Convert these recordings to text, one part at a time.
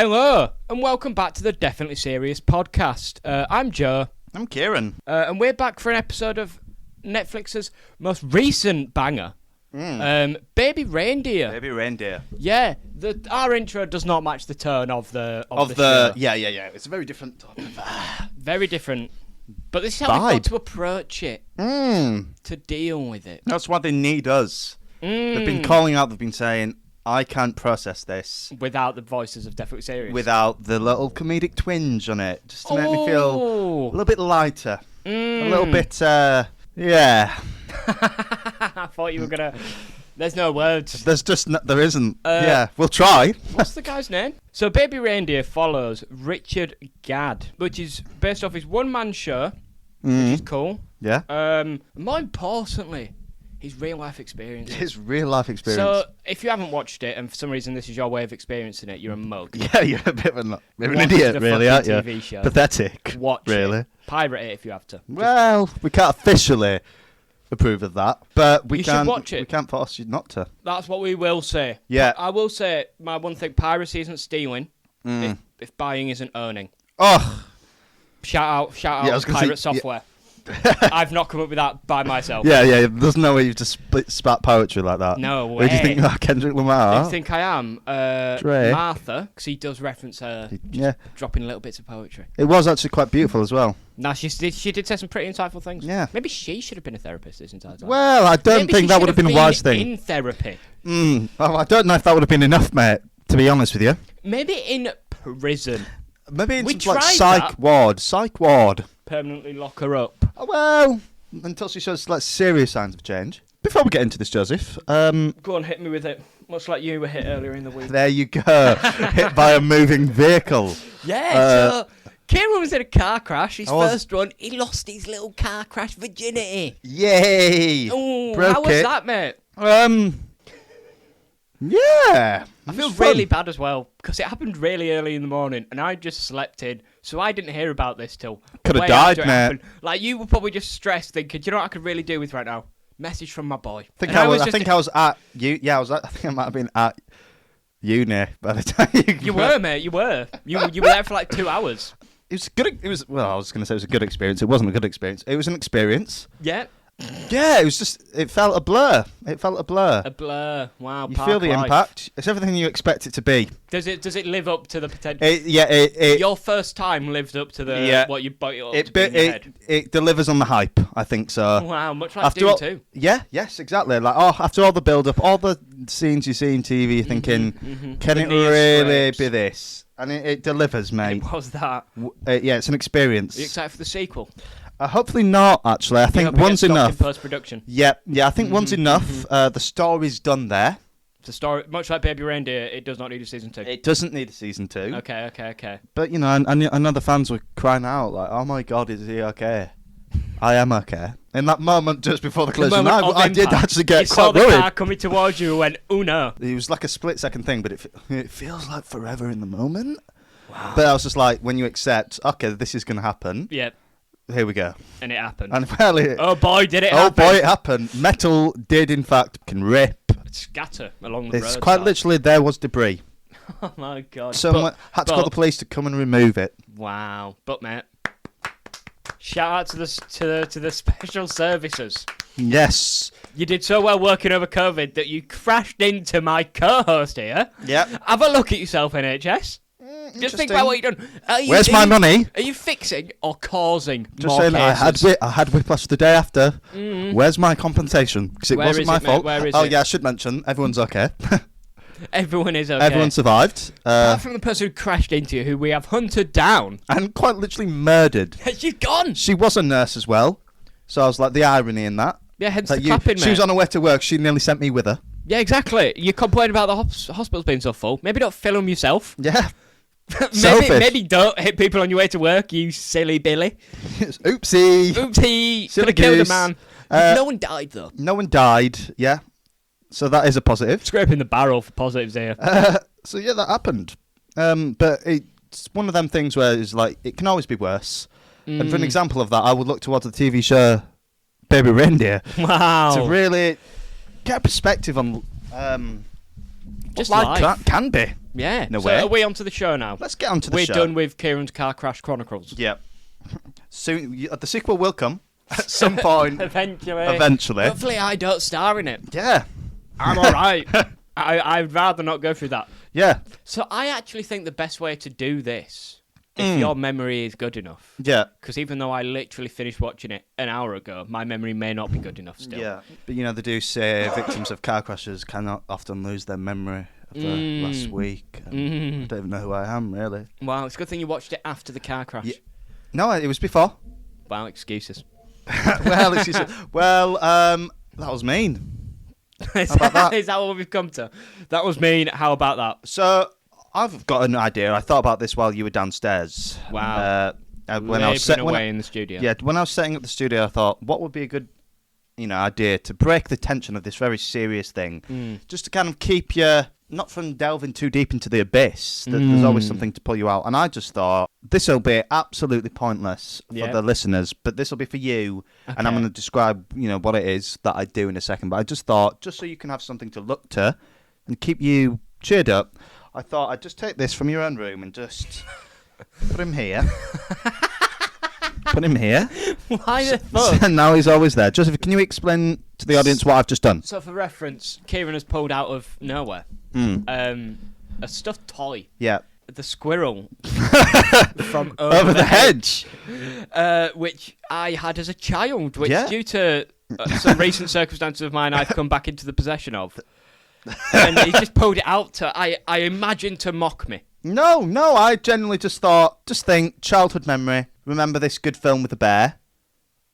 Hello, and welcome back to the Definitely Serious podcast. I'm Joe. I'm Kieran. And we're back for an episode of Netflix's most recent banger, Baby Reindeer. Baby Reindeer. Yeah, our intro does not match the tone of the show. Yeah. It's a very different Very different. But this is how we've got to approach it, to deal with it. That's why they need us. They've been calling out, they've been saying, I can't process this. Without the voices of Definitely Serious. Without the little comedic twinge on it. Just to make me feel a little bit lighter. A little bit, yeah. I thought you were going to... There's no words. There isn't. Yeah, we'll try. What's the guy's name? So Baby Reindeer follows Richard Gadd, which is based off his one-man show, which is cool. Yeah. More importantly, his real-life experience. His real-life experience. So if you haven't watched it, and for some reason this is your way of experiencing it, you're a mug. Yeah, you're a bit of an idiot, really, aren't you? TV show. Pathetic. Watch really. it. Pirate it if you have to. Well, we can't officially approve of that, but we should watch it. We can't force you not to. That's what we will say. Yeah. I will say my one thing: piracy isn't stealing. If buying isn't owning. Oh. Shout out Pirate Software. I've not come up with that by myself. Yeah. There's no way you've just spat poetry like that. No way. Who do you think that Kendrick Lamar? Who do you think I am? Dre. Martha, because he does reference her dropping little bits of poetry. It was actually quite beautiful as well. No, she did say some pretty insightful things. Yeah. Maybe she should have been a therapist this entire time. Well, I don't think that would have been a wise thing. In therapy. Well, I don't know if that would have been enough, mate, to be honest with you. Maybe in prison. Maybe in some psych ward. Permanently lock her up. Oh, well, until she shows serious signs of change. Before we get into this, Joseph, go on, hit me with it. Much like you were hit earlier in the week. There you go. Hit by a moving vehicle. Yeah, so Kieran was in a car crash. His first one, he lost his little car crash virginity. Yay! Oh, how was that, mate? Yeah. I feel really bad as well, because it happened really early in the morning, and I just slept in, so I didn't hear about this till could have died, mate. Happened. Like, you were probably just stressed, thinking, do you know what I could really do with right now? Message from my boy. I think I was at you. Yeah, I think I might have been at uni by the time you were, mate. You were there for like 2 hours. It was good. I was going to say it was a good experience. It wasn't a good experience. It was an experience. Yeah. Yeah, it was just. It felt a blur. A blur. Wow. You feel the impact. It's everything you expect it to be. Does it live up to the potential? Your first time lived up to the what you bought in your head. It delivers on the hype. I think so. Wow, much like Doom 2. Yeah. Yes. Exactly. Like after all the build up, all the scenes you see in TV, you're thinking, can it really be this? And it delivers, mate. It was that. Yeah, it's an experience. Are you excited for the sequel? Hopefully not, actually. I think one's enough. In post-production. Yeah, I think one's enough. The story's done there. The story, much like Baby Reindeer, it does not need a season 2. It doesn't need a season 2. Okay. But, you know, I know the fans were crying out, like, oh my God, is he okay? I am okay. In that moment, just before the collision, I did actually get quite worried. You saw the car coming towards you and went, oh no. It was like a split-second thing, but it feels like forever in the moment. Wow. But I was just like, when you accept, okay, this is going to happen. Yep. Here we go. And it happened. And well, oh boy, did it happen. Oh boy, it happened. Metal did, in fact, can rip. Scatter along the road. It's quite literally, there was debris. Oh my God. Someone had to call the police to come and remove it. Wow. But, mate, shout out to the special services. Yes. You did so well working over COVID that you crashed into my co-host here. Yep. Have a look at yourself, NHS. Just think about what you've done. Where's my money? Are you fixing or causing Just more saying, cases? I had whiplash the day after. Where's my compensation? Because it wasn't my fault. Where is it? Yeah, I should mention, everyone's okay. Everyone is okay. Everyone survived. Apart from the person who crashed into you, who we have hunted down. And quite literally murdered. She's gone. She was a nurse as well. So I was like, the irony in that. Yeah, hence the clapping, mate. She was on her way to work. She nearly sent me with her. Yeah, exactly. You complain about the hospitals being so full. Maybe don't fill them yourself. Yeah. maybe don't hit people on your way to work, you silly Billy. Oopsie. Could have killed a man. No one died, though. No one died, yeah. So that is a positive. Scraping the barrel for positives here. So yeah, that happened. But it's one of them things where it's like, it can always be worse. And for an example of that, I would look towards the TV show Baby Reindeer. Wow. To really get a perspective on Just Like life. can be. Yeah. In a So way. are we on to the show now? Let's get on to the We're show. done with Kieran's Car Crash Chronicles. Yep. Soon, the sequel will come at some point. Eventually. Hopefully I don't star in it. Yeah. I'm alright. I'd rather not go through that. Yeah. So I actually think the best way to do this, if your memory is good enough, Yeah. because even though I literally finished watching it an hour ago, my memory may not be good enough still. Yeah. But they do say victims of car crashes cannot often lose their memory of the last week. I don't even know who I am, really. Wow, it's a good thing you watched it after the car crash. Yeah. No, it was before. Wow, excuses. Well, that was mean. Is How about that? Is that what we've come to? That was mean. How about that? So, I've got an idea. I thought about this while you were downstairs. Wow. When I was away in the studio. Yeah, when I was setting up the studio, I thought, what would be a good, idea to break the tension of this very serious thing, just to kind of keep you not from delving too deep into the abyss. There's always something to pull you out, and I just thought this will be absolutely pointless for the listeners, but this will be for you, and I'm going to describe, what it is that I do in a second. But I just thought, just so you can have something to look to and keep you cheered up, I thought I'd just take this from your own room and just put him here. Put him here. Why the fuck? Now he's always there. Joseph, can you explain to the audience what I've just done? So, for reference, Kieran has pulled out of nowhere a stuffed toy. Yeah. The squirrel from over the hedge. Which I had as a child, which Yeah. due to some recent circumstances of mine, I've come back into the possession of. And he just pulled it out I imagine to mock me. No, I genuinely just think childhood memory. Remember this good film with the bear?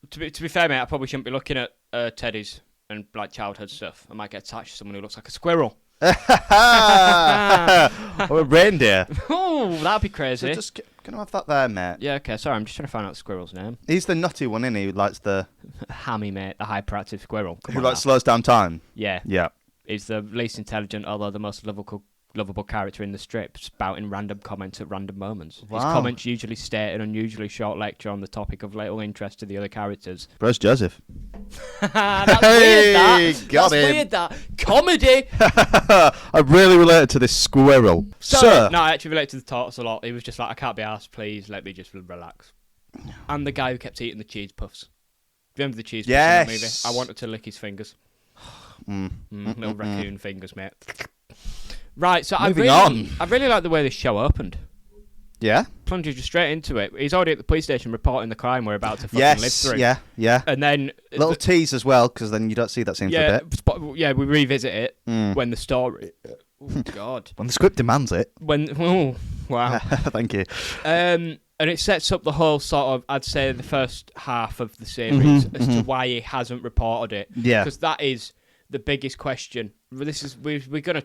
To be fair, mate, I probably shouldn't be looking at teddies and like childhood stuff. I might get attached to someone who looks like a squirrel. Or a reindeer. Oh, that'd be crazy. So just can I have that there, mate? Yeah, okay, sorry, I'm just trying to find out the squirrel's name. He's the nutty one, isn't he? Who likes Hammy, mate, the hyperactive squirrel. slows down time. Yeah. Yeah. Is the least intelligent, although the most lovable character in the strip, spouting random comments at random moments. Wow. His comments usually state an unusually short lecture on the topic of little interest to the other characters. Where's Joseph? That's weird, that. Got That's him. weird, that. Comedy! I really related to this squirrel. Sir. No, I actually related to the tortoise a lot. He was just like, I can't be arsed, please, let me just relax. And the guy who kept eating the cheese puffs. Remember the cheese puffs in that movie? I wanted to lick his fingers. Little raccoon fingers, mate. Right, so I really like the way this show opened. Yeah? Plunges you straight into it. He's already at the police station reporting the crime we're about to fucking live through. Yeah. And then... Little tease as well, because then you don't see that scene for a bit. Yeah, we revisit it when the story... Oh, God. When the script demands it. Oh, wow. Thank you. And it sets up the whole sort of, I'd say, the first half of the series as to why he hasn't reported it. Yeah. Because that is the biggest question. We're gonna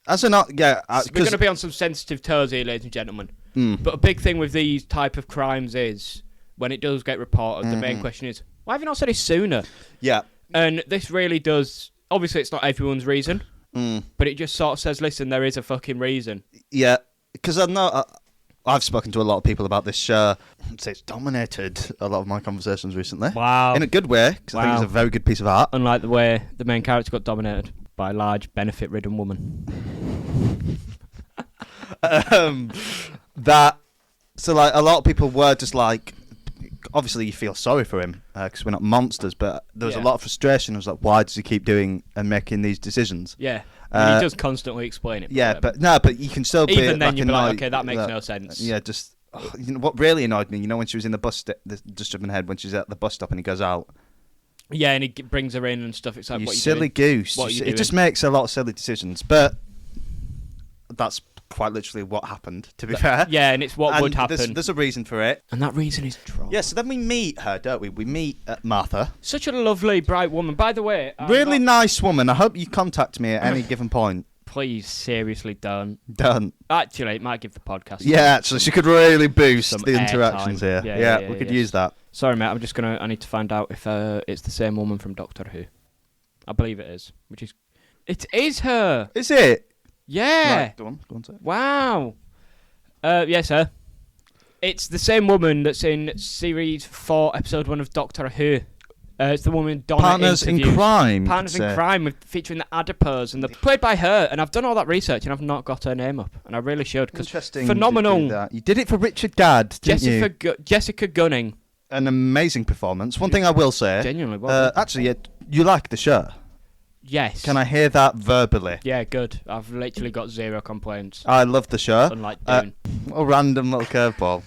As a not, yeah, we're gonna be on some sensitive toes here, ladies and gentlemen. But a big thing with these type of crimes is when it does get reported, the main question is, why have you not said it sooner? Yeah. And this really does. Obviously, it's not everyone's reason, but it just sort of says, listen, there is a fucking reason. Yeah, because I've spoken to a lot of people about this show. I'd say it's dominated a lot of my conversations recently. Wow. In a good way, because I think it's a very good piece of art. Unlike the way the main character got dominated by a large, benefit-ridden woman. So a lot of people were just like, obviously you feel sorry for him because we're not monsters, but there was a lot of frustration. I was like, why does he keep doing and making these decisions? Yeah. He does constantly explain it. Yeah, but you can still be... Even then you'd be like, okay, that makes no sense. Yeah, just... what really annoyed me, when she was in the bus... just jumping ahead, when she's at the bus stop and he goes out. Yeah, and he brings her in and stuff. It's like, You what are you silly doing? goose. What are you It doing? just makes a lot of silly decisions. But that's quite literally what happened, to be fair. Yeah, and it's what would happen. There's a reason for it. And that reason is trauma. Yeah, so then we meet her, don't we? We meet Martha. Such a lovely, bright woman. By the way... Really nice woman. I hope you contact me at any given point. Please, seriously, don't. Don't. Actually, it might give the podcast... Yeah, actually, she could really boost some the interactions airtime. here. Yeah, we could use that. Sorry, mate, I need to find out if it's the same woman from Doctor Who. I believe it is, which is... It is her! Is it? Yeah! Right, go on, sir. Wow! Yes, sir. It's the same woman that's in Series 4, Episode 1 of Doctor Who. It's the woman Donna Partners in interviews. Crime. Partners in Crime, featuring the adipose and played by her. And I've done all that research and I've not got her name up, and I really should. Interesting. Phenomenal. You did it for Richard Gadd, didn't you? Jessica Gunning. An amazing performance. One thing I will say. Genuinely, well actually, you like the show. Yes. Can I hear that verbally? Yeah, good. I've literally got 0 complaints. I love the show. Unlike Dune. What a random little curveball.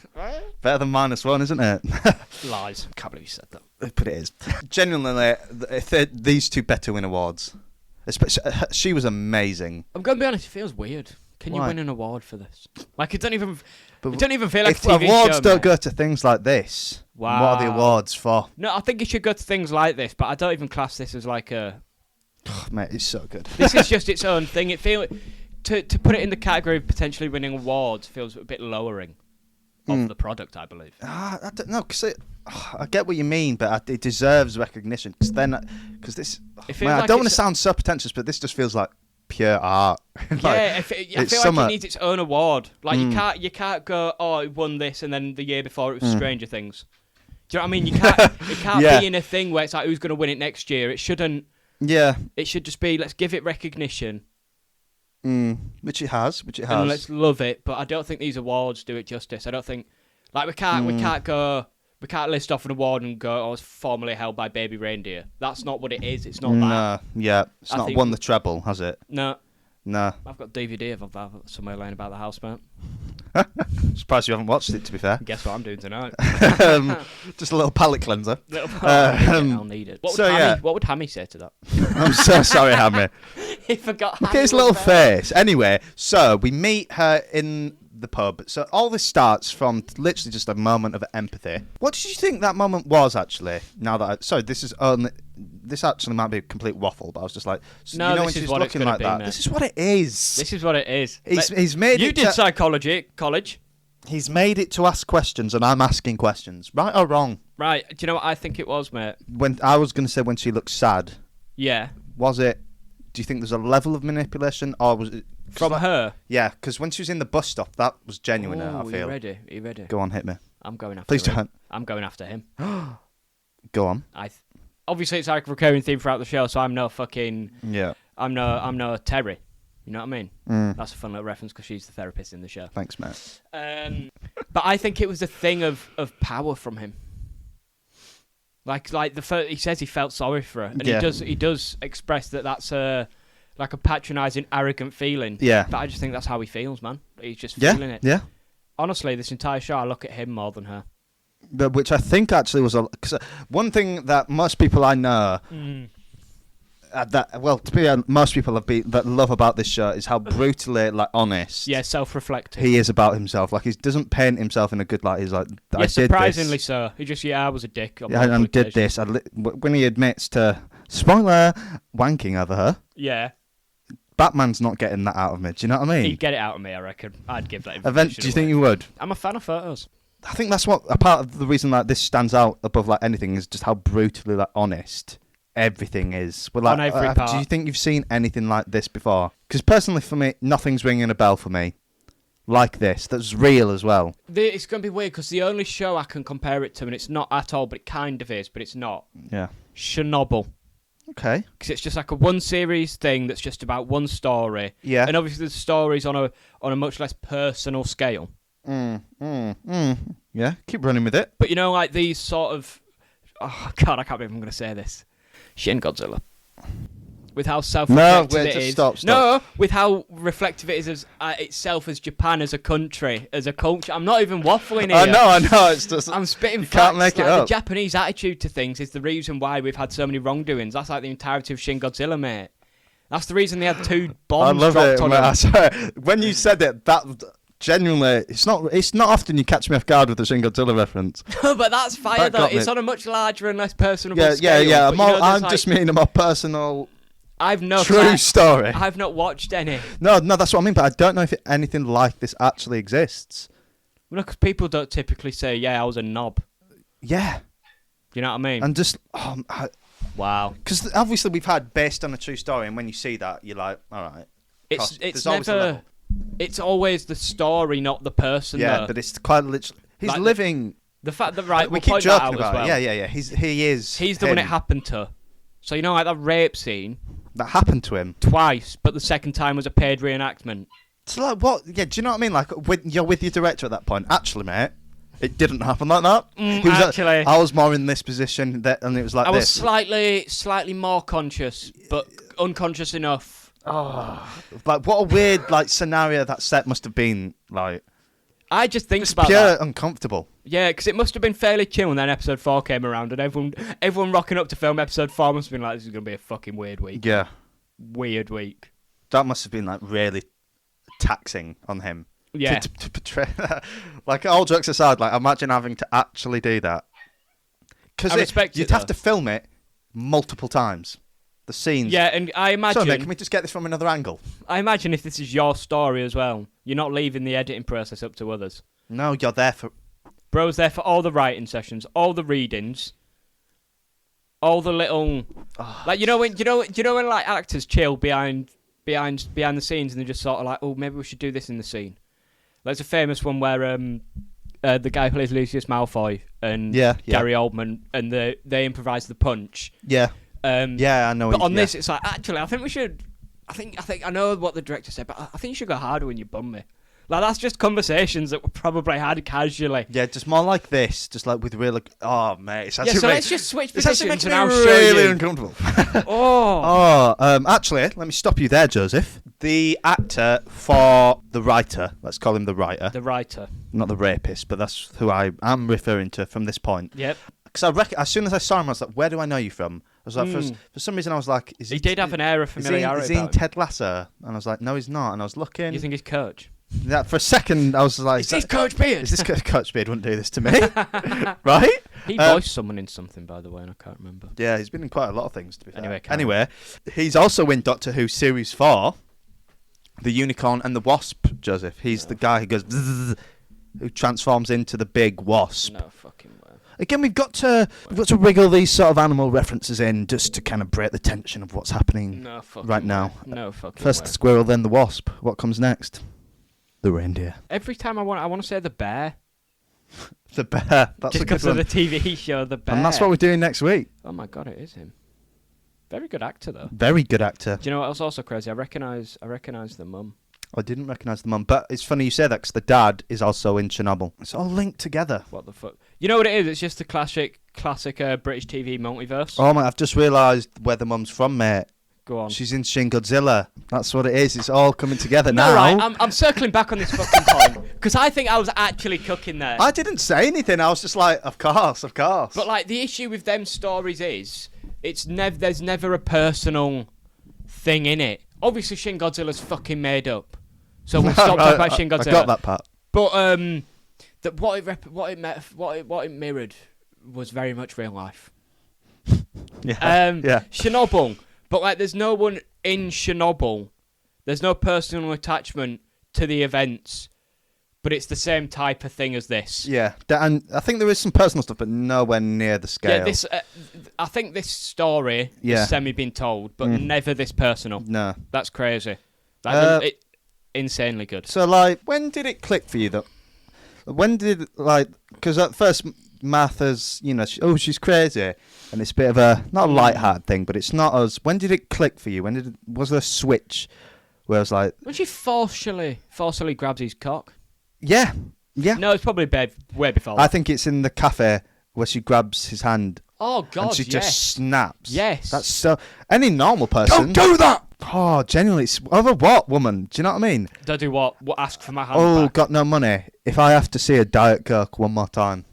Better than -1, isn't it? Lies. Can't believe you said that. But it is. Genuinely, these two better win awards. Especially, she was amazing. I'm going to be honest, it feels weird. Can you Why? win an award for this? Like, it don't even feel like if a TV awards show, don't mate. go to things like this, Wow. what are the awards for? No, I think it should go to things like this, but I don't even class this as like a... Mate, it's so good. This is just its own thing. It feel to put it in the category of potentially winning awards feels a bit lowering of the product, I believe. I don't know, because I get what you mean, but it deserves recognition. Because this... I don't want to sound so pretentious, but this just feels like pure art. I feel like it needs its own award. Like you can't go, oh, it won this, and then the year before it was Stranger Things. Do you know what I mean? You can't. It can't be in a thing where it's like who's going to win it next year. It shouldn't. Yeah. It should just be let's give it recognition. Which it has. And let's love it. But I don't think these awards do it justice. I don't think we can't list off an award and go, oh, it's formally held by Baby Reindeer. That's not what it is. It's not that. Yeah. It's not won the treble, has it? No. No. I've got DVD of that somewhere laying about the house, mate. Surprised you haven't watched it, to be fair. Guess what I'm doing tonight? Just a little palate cleanser. I'll need it. What would Hammy say to that? I'm so sorry, Hammy. He forgot. Look at his little face. Anyway, so we meet her in the pub. So all this starts from literally just a moment of empathy. What did you think that moment was, actually? Now that this actually might be a complete waffle, but I was just like, no, when she's looking like that, this is what it is. This is what it is. He's made you it. You did psychology at college. He's made it to ask questions, and I'm asking questions, right or wrong. Right. Do you know what I think it was, mate? When I was going to say when she looked sad. Yeah. Was it? Do you think there's a level of manipulation, or was it from her? Yeah, because when she was in the bus stop, that was genuine. I feel. Are you ready? Go on, hit me. I'm going after. Please don't. I'm going after him. Go on. Obviously, it's like a recurring theme throughout the show, so I'm no fucking. Yeah. I'm no Terry. You know what I mean? That's a fun little reference because she's the therapist in the show. Thanks, mate. But I think it was a thing of power from him. Like he says he felt sorry for her, and he does express that's like a patronising, arrogant feeling. Yeah. But I just think that's how he feels, man. He's just feeling it. Yeah. Honestly, this entire show, I look at him more than her. Which I think actually was cause one thing that most people I know. Most people that love about this show is how brutally honest. Yeah, self-reflective. He is about himself. Like he doesn't paint himself in a good light. He's like, I did surprisingly this. So. He just I was a dick. And did this. When he admits to spoiler wanking over her. Yeah. Batman's not getting that out of me. Do you know what I mean? He'd get it out of me, I reckon. I'd give that information Do you think you would? I'm a fan of photos. I think that's what a part of the reason this stands out above anything is just how brutally honest everything is. Well, on every part. Do you think you've seen anything like this before? Because personally, for me, nothing's ringing a bell for me like this. That's real as well. It's going to be weird because the only show I can compare it to, and it's not at all, but it kind of is, but it's not. Yeah. Chernobyl. Okay. Because it's just like a one series thing that's just about one story. Yeah. And obviously the story's on a much less personal scale. Yeah. Keep running with it. But like these sort of, oh God, I can't believe I'm going to say this. Shin Godzilla. With how self-reflective it is. Stop. No, with how reflective it is as itself as Japan, as a country, as a culture. I'm not even waffling here. I know. It's just I'm spitting facts. Can't make it up. The Japanese attitude to things is the reason why we've had so many wrongdoings. That's like the entirety of Shin Godzilla, mate. That's the reason they had 2 bombs dropped on them. I swear, when you said it, that genuinely, it's not often you catch me off guard with the Shin Godzilla reference. But that's fire, though. It's on a much larger and less personable scale. Yeah. I'm just meaning a more personal. True story. I've not watched any. No, that's what I mean. But I don't know if anything like this actually exists. Well, because people don't typically say, "Yeah, I was a knob." Yeah. You know what I mean? And just wow. Because obviously we've had based on a true story, and when you see that, you're like, all right. It's never. It's always the story, not the person. Yeah, though. but it's quite literally. He's living The fact that right, we we'll keep point that joking out about as well. it. Yeah. He is. He's the one it happened to. So you know, like that rape scene that happened to him twice, but the second time was a paid reenactment. So like what? Yeah, do you know what I mean? Like you're with your director at that point. Actually, mate, it didn't happen like that. Actually, I was more in this position, and it was like I this. was slightly more conscious, but unconscious enough. Like what a weird like scenario that set must have been like. I just think It's about pure that. uncomfortable. Yeah, because it must have been fairly chill when then episode 4 came around, and everyone rocking up to film episode 4 must have been like, this is going to be a fucking weird week. Yeah. Weird week. That must have been like really taxing on him. Yeah. To portray that. Like all jokes aside, like imagine having to actually do that. Because you'd have to film it multiple times. The scenes. Yeah, and I imagine... So, mate, can we just get this from another angle? I imagine if this is your story as well, you're not leaving the editing process up to others. No, you're there for... Bro's there for all the writing sessions, all the readings, all the little... Like, you know when like actors chill behind the scenes and they're just sort of like, oh, maybe we should do this in the scene. Like, there's a famous one where the guy who plays Lucius Malfoy and Gary Oldman, and they improvise the punch. Yeah. I know. But on this, it's like, actually, I think we should. I know what the director said, but I think you should go harder when you bum me. Like, that's just conversations that were probably had casually. Yeah, just more like this, just like with real. Like, oh, mate, it's actually let's just switch positions and I'll really show you. Uncomfortable. Actually, let me stop you there, Joseph. The actor for the writer, let's call him the writer. The writer, not the rapist, but that's who I am referring to from this point. Yep. Because as soon as I saw him, I was like, "Where do I know you from?" I was like, for some reason, I was like, he did have an air of familiarity. Is he in Ted Lasso? And I was like, no, he's not. And I was looking. You think he's Coach? Yeah, for a second, I was like, is this Coach Beard? Is this Coach Beard? Wouldn't do this to me, right? He voiced someone in something, by the way, and I can't remember. Yeah, he's been in quite a lot of things, to be fair. Anyway, he's also in Doctor Who Series 4, The Unicorn and the Wasp, Joseph. He's the guy who goes, who transforms into the big wasp. No fucking way. Again, we've got to wriggle these sort of animal references in just to kind of break the tension of what's happening right now. No fucking First the squirrel, then the wasp. What comes next? The reindeer. Every time I want to say the bear. The bear. That's just because of the TV show, The Bear. And that's what we're doing next week. Oh my god, it is him. Very good actor, though. Very good actor. Do you know what else also crazy? I recognise the mum. I didn't recognise the mum, but it's funny you say that because the dad is also in Chernobyl. It's all linked together. What the fuck? You know what it is? It's just the classic British TV multiverse. Oh my! I've just realised where the mum's from, mate. Go on. She's in Shin Godzilla. That's what it is. It's all coming together now. Right. I'm circling back on this fucking point because I think I was actually cooking there. I didn't say anything. I was just like, of course. But like the issue with them stories is there's never a personal thing in it. Obviously, Shin Godzilla's fucking made up, so we'll stop talking about Shin Godzilla. I got that part. But what it mirrored was very much real life. Yeah. Chernobyl, but like, there's no one in Chernobyl. There's no personal attachment to the events, but it's the same type of thing as this. Yeah, and I think there is some personal stuff, but nowhere near the scale. Yeah, I think this story is semi been told, but never this personal. No, that's crazy. Like, insanely good. So, like, when did it click for you though? When did because at first Martha's, she's crazy, and it's a bit of a not a light-hearted thing, but it's not as. When did it click for you? Was there a switch where I was like, when she forcefully grabs his cock? Yeah. No, it's probably way before. I think it's in the cafe where she grabs his hand. Oh God! And she just snaps. Yes. That's so. Any normal person. Don't do that. Oh, genuinely, it's over what, woman? Do you know what I mean? Don't do what? What? Ask for my hand. Oh, got no money. If I have to see a Diet Coke one more time,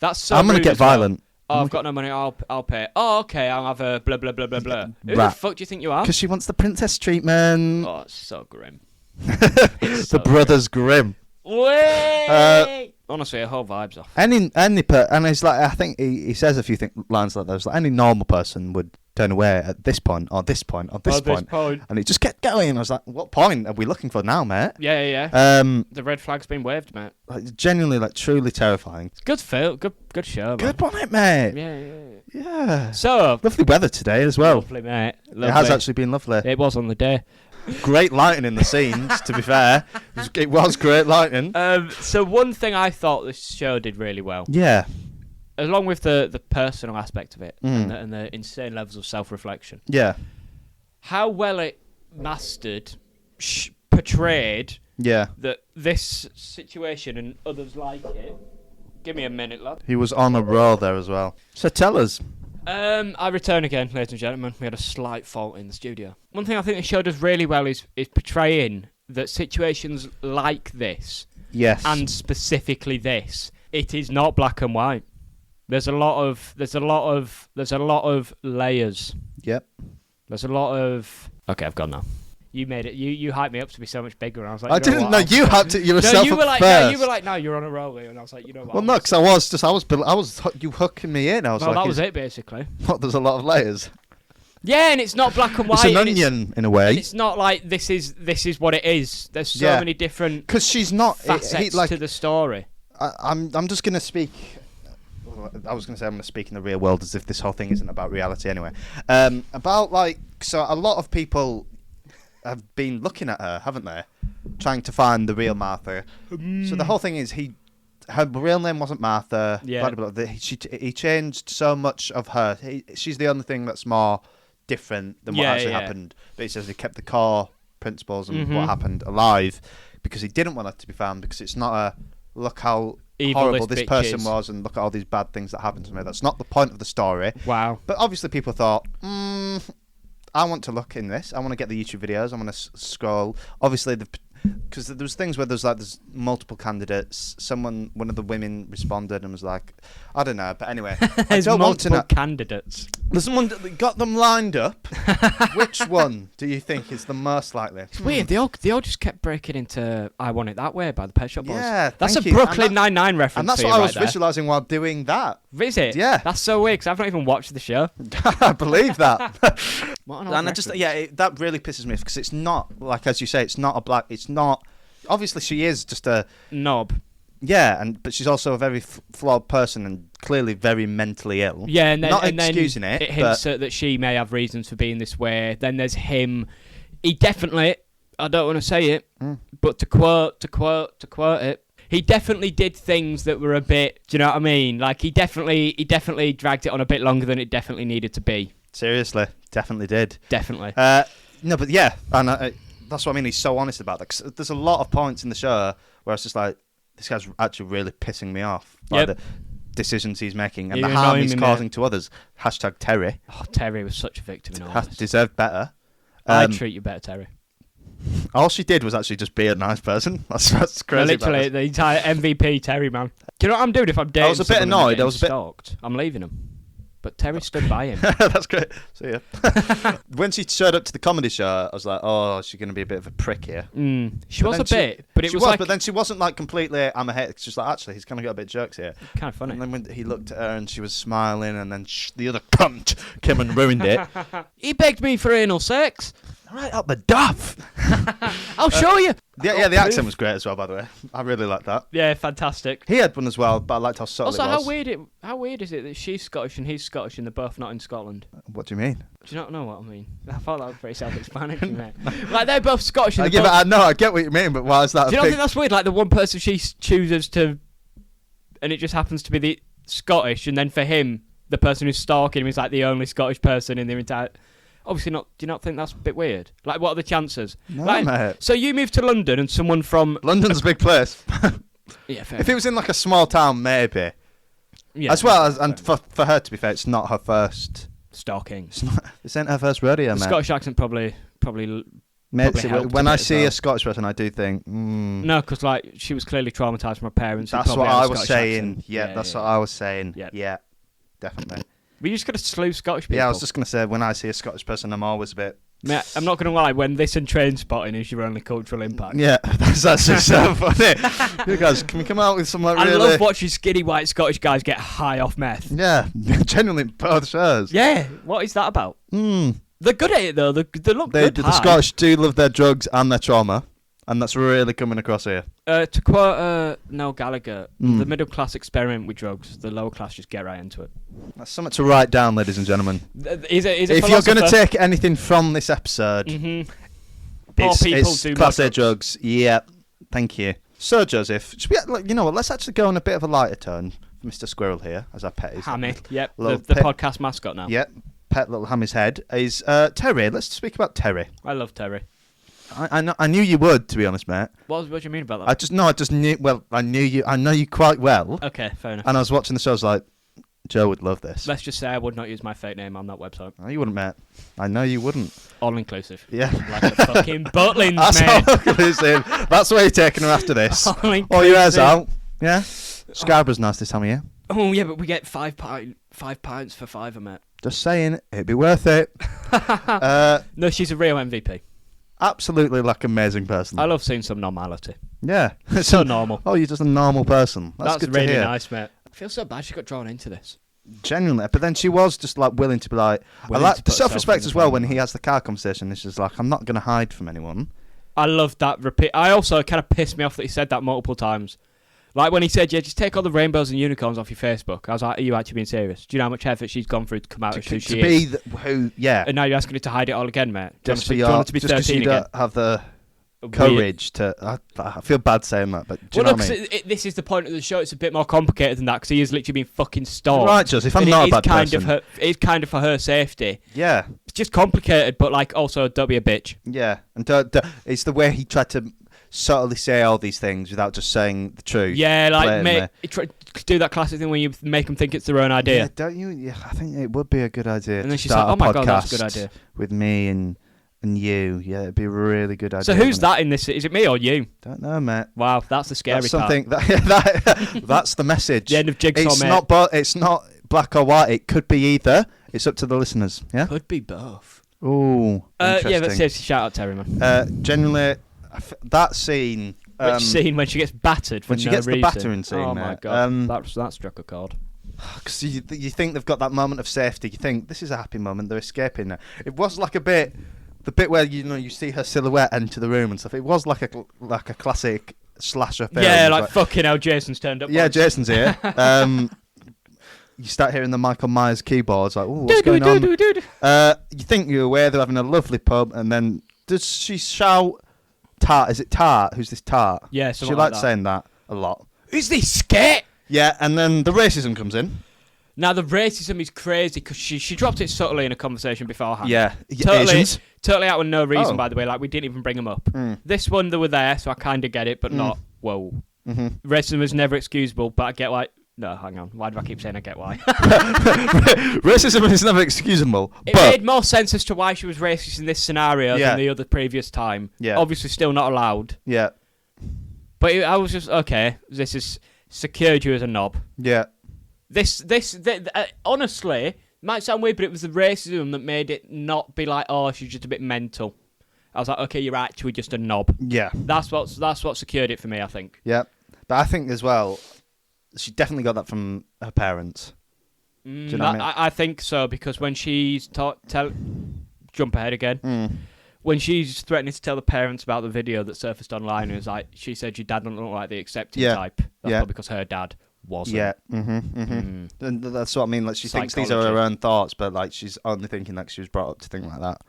that's so. I'm gonna get violent. Oh, I've got no money. I'll pay. Oh, okay. I'll have a blah blah blah blah blah. Who the fuck do you think you are? Because she wants the princess treatment. Oh, it's so grim. The brothers Grimm. Wait. Honestly, a whole vibe's off. And it's like, I think he says a few lines like those. Like any normal person would turn away at this point or this point or this point. And it just kept going. I was like, what point are we looking for now, mate? Yeah. The red flag's been waved, mate. Like, genuinely, like, truly terrifying. Good film. Good show, man. Good on it, mate. Yeah. So lovely weather today as well. Lovely, mate. Lovely. It has actually been lovely. It was on the day. Great lighting in the scenes, to be fair. It was great lighting. So one thing I thought this show did really well. Yeah. along with the personal aspect of it and the insane levels of self-reflection. Yeah. How well it mastered, portrayed. Yeah. That this situation and others like it. Give me a minute, lad. He was on a roll there as well. So tell us. I return again, ladies and gentlemen. We had a slight fault in the studio. One thing I think the show does really well is portraying that situations like this, yes, and specifically this, it is not black and white. There's a lot of layers. Yep. There's a lot of. Okay, I've gone now. You made it. You hyped me up to be so much bigger, and I was like, I didn't know you hyped it yourself. You were up like, first. no, you were like, no, you're on a roll, and I was like, you know what? Well, no, because I was you hooking me in. I was well, like, that was it basically. What? There's a lot of layers. Yeah, and it's not black and white. It's an onion in a way. It's not like this is what it is. There's so many different. Because she's not facets to the story. I'm just gonna speak. I was going to say I'm going to speak in the real world as if this whole thing isn't about reality anyway. About so a lot of people have been looking at her, haven't they? Trying to find the real Martha. So the whole thing is her real name wasn't Martha. Yeah. Blah, blah, blah. He changed so much of her. She's the only thing that's more different than what actually happened. But he says he kept the core principles and what happened alive because he didn't want her to be found because it's not a look how evil horrible this person is. was and look at all these bad things that happened to me. That's not the point of the story. Wow. But obviously people thought, I want to look in this. I want to get the YouTube videos. I want to scroll. Obviously, because there's things where there's multiple candidates. One of the women responded and was like, I don't know. But anyway, I don't want to know. Candidates. There's someone that got them lined up. Which one do you think is the most likely? It's weird. They all just kept breaking into "I Want It That Way" by the Pet Shop Boys. Yeah, that's a thank you. Brooklyn Nine-Nine reference. And that's what I was visualizing while doing that. Is it? Yeah. That's so weird because I've not even watched the show. I believe that. What an And I just that really pisses me off because it's not like, as you say, it's not. Obviously, she is just a knob. Yeah, but she's also a very flawed person and clearly very mentally ill. Yeah, and then not excusing it hints that she may have reasons for being this way. Then there's him. He definitely. I don't want to say it, but to quote it, he definitely did things that were a bit. Do you know what I mean? Like he definitely dragged it on a bit longer than it definitely needed to be. Seriously, definitely did. Definitely. No, but yeah, and that's what I mean. He's so honest about that. 'Cause there's a lot of points in the show where it's just like, this guy's actually really pissing me off by the decisions he's making and the harm he's causing to others. # Terry. Oh, Terry was such a victim in all this. Deserved better. I'd treat you better, Terry. All she did was actually just be a nice person. That's crazy. Literally, the entire MVP Terry, man. Do you know what I'm doing if I'm dating? I was a bit annoyed. I was stalked. I'm leaving him. But Terry stood by him. That's great. See ya. When she showed up to the comedy show, I was like, oh, she's going to be a bit of a prick here. She was a bit, but it was like... But then she wasn't like completely, I'm a hate. She's like, actually, he's kind of got a bit of jokes here. Kind of funny. And then when he looked at her and she was smiling and then the other cunt came and ruined it. He begged me for anal sex. Right up the duff. I'll show you. The accent was great as well, by the way. I really liked that. Yeah, fantastic. He had one as well, but I liked how subtle it was. Also, how weird is it that she's Scottish and he's Scottish and they're both not in Scotland? What do you mean? Do you not know what I mean? I thought that was pretty self-explanatory, mate. Like, they're both Scottish and I get what you mean, but why is that? Do you not think that's weird? Like, the one person she chooses to... And it just happens to be the Scottish, and then for him, the person who's stalking him is like the only Scottish person in their entire... Obviously not. Do you not think that's a bit weird? Like, what are the chances? No, like, mate. So you move to London and someone from... London's a big place. Yeah, fair. If it was in like a small town, maybe. Yeah, as well as, and for her, to be fair, it's not her first... Stalking. This ain't her first rodeo, mate. Scottish accent probably Mate, when I see a Scottish Scottish person, I do think... No, because like she was clearly traumatised from her parents. That's what I was saying. Yeah, that's what I was saying. Yep. Yeah, definitely. We just got to slew Scottish people. Yeah, I was just going to say, when I see a Scottish person, I'm always a bit... Mate, I'm not going to lie, when this and train spotting is your only cultural impact. Yeah, that's actually so funny. You guys, can we come out with some like really... I love watching skinny white Scottish guys get high off meth. Yeah, genuinely both shows. Yeah, what is that about? They're good at it though, they look good The Scottish do love their drugs and their trauma, and that's really coming across here. To quote Noel Gallagher, the middle class experiment with drugs, the lower class just get right into it. That's something to write down, ladies and gentlemen. If you're going to take anything from this episode, poor people it's do Class A drugs. Yeah, thank you. So, Joseph, should we, you know what, let's actually go on a bit of a lighter tone for Mr. Squirrel here, as our pet is. Hammy, yep, the Little podcast mascot now. Yep, pet little Hammy's head is Terry. Let's speak about Terry. I love Terry. I knew you would, to be honest, mate. What do you mean about that? I just knew. Well, I know you quite well. Okay, fair enough. And I was watching the show. I was like, Joe would love this. Let's just say I would not use my fake name on that website. No, you wouldn't, mate. I know you wouldn't. All inclusive. Yeah. Like a fucking Butlins, That's mate. all inclusive. That's why you're taking her after this. All inclusive. Oh, your hair's out. Yeah. Scarborough's nice this time of year. Oh yeah, but we get £5 for £5, mate. Just saying, it'd be worth it. No, she's a real MVP. Absolutely, like amazing person. I love seeing some normality. Yeah. So normal. Oh, you're just a normal person. That's good really to hear. nice, mate. I feel so bad she got drawn into this. Genuinely, but then she was just like willing to be like. I like the self-respect as well when he has the car conversation. It's just like, I'm not going to hide from anyone. I love that repeat. I also kind of pissed me off that he said that multiple times. Like when he said, "Yeah, just take all the rainbows and unicorns off your Facebook." I was like, "Are you actually being serious? Do you know how much effort she's gone through to come out as who she is? Yeah. And now you're asking her to hide it all again, mate. Just do you want her to be just 13 you again? don't have the courage to. I feel bad saying that, but do you know what I mean? This is the point of the show. It's a bit more complicated than that because he is literally being fucking stalked. Right, Joseph. I'm not a bad person. It's kind of for her safety. Yeah. It's just complicated, but like also don't be a bitch. Yeah, and it's the way he tried to subtly say all these things without just saying the truth. Yeah, like do that classic thing when you make them think it's their own idea. Yeah, don't you? Yeah, I think it would be a good idea. And then she's start like, "Oh my a god, that's a podcast good idea." With me and you. Yeah, it'd be a really good idea. So who's that in this? Is it me or you? Don't know, mate. Wow, that's the scary That's part. something that's the message. The end of Jigsaw, it's mate. It's not black or white. It could be either. It's up to the listeners. Yeah. Could be both. Ooh. Interesting. Yeah, but seriously, shout out Terry, man. Genuinely, that scene. Which scene when she gets battered for when she no gets reason. the battering scene. Oh mate. my god, that struck a chord. Because you think they've got that moment of safety. You think this is a happy moment. They're escaping now. It was like a bit, the bit where you see her silhouette enter the room and stuff. It was like a classic slasher film. Yeah, like fucking hell, Jason's turned up. Yeah, Jason's here. You start hearing the Michael Myers keyboards, like, oh, what's going on? You think you're aware they're having a lovely pub, and then does she shout, Tart? Is it Tart? Who's this Tart? Yeah, she like likes that. saying that a lot. Who's this skit? Yeah, and then the racism comes in. Now the racism is crazy because she dropped it subtly in a conversation beforehand. Yeah, totally out of no reason, by the way. Like we didn't even bring them up. This one they were there, so I kind of get it, but not. Whoa, racism is never excusable, but I get why. No, hang on. Why do I keep saying I get why? Racism is never excusable. It made more sense as to why she was racist in this scenario than the other previous time. Yeah. Obviously, still not allowed. Yeah. But I was just okay. This is secured you as a knob. Yeah. This honestly might sound weird, but it was the racism that made it not be like, oh, she's just a bit mental. I was like, okay, you're actually just a knob. Yeah. That's what secured it for me, I think. Yeah. But I think as well, she definitely got that from her parents. Do you know what I mean? I think so, because when she's jump ahead again. When she's threatening to tell the parents about the video that surfaced online, it was like, she said your dad doesn't look like the accepting type. That's probably because her dad wasn't. Yeah. And that's what I mean. Like she thinks these are her own thoughts, but like she's only thinking like she was brought up to think like that.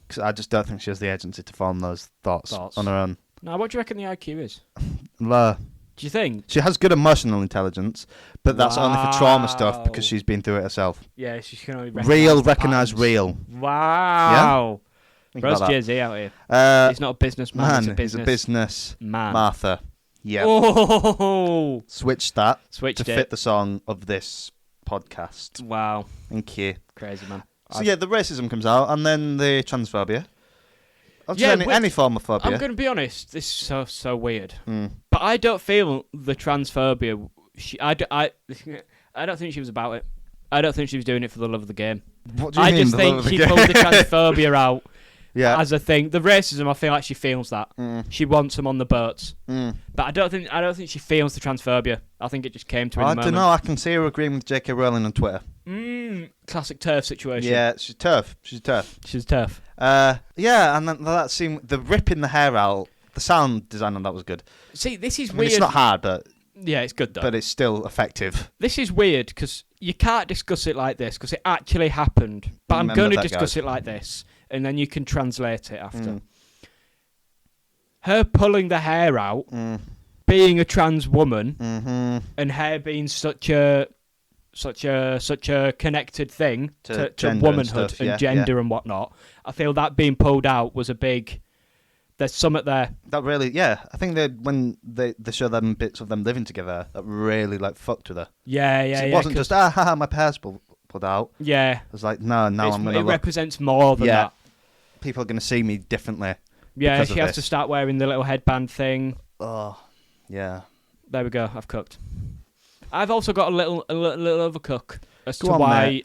Because I just don't think she has the agency to form those thoughts on her own. Now, what do you reckon the IQ is? Low. Do you think? She has good emotional intelligence, but that's only for trauma stuff because she's been through it herself. Yeah, she can only recognise real. Wow. Yeah? Bros Jay-Z out here. He's not a businessman, he's a business man. Martha. Yeah. Oh! Switched that to fit the song of this podcast. Wow. Thank you. Crazy, man. So yeah, the racism comes out, and then the transphobia. Any form of phobia. I'm going to be honest, this is so weird. But I don't feel the transphobia. I don't think she was about it. I don't think she was doing it for the love of the game. What do you mean? I just think she pulled the transphobia out as a thing. The racism, I feel like she feels that. She wants them on the boats. But I don't think she feels the transphobia. I think it just came to her in the moment. I don't know. I can see her agreeing with J.K. Rowling on Twitter. Classic turf situation. Yeah, she's tough. She's tough. Yeah, and then that scene, the ripping the hair out, the sound design on that was good. See, this is weird. weird. It's not hard, but yeah, it's good though. But it's still effective. This is weird because you can't discuss it like this because it actually happened. But I'm going to discuss it like this, and then you can translate it after. Her pulling the hair out being a trans woman and hair being such a connected thing to womanhood and gender and whatnot, I feel that being pulled out was a big. There's something there. That really, I think when they show them bits of them living together, that really like fucked with her. Yeah. It wasn't just my hair's pulled out. Yeah. It was like I'm gonna. It represents more than that. People are gonna see me differently. Yeah, she has to start wearing the little headband thing. Oh, yeah. There we go. I've cooked. I've also got a little overcook as to on, why.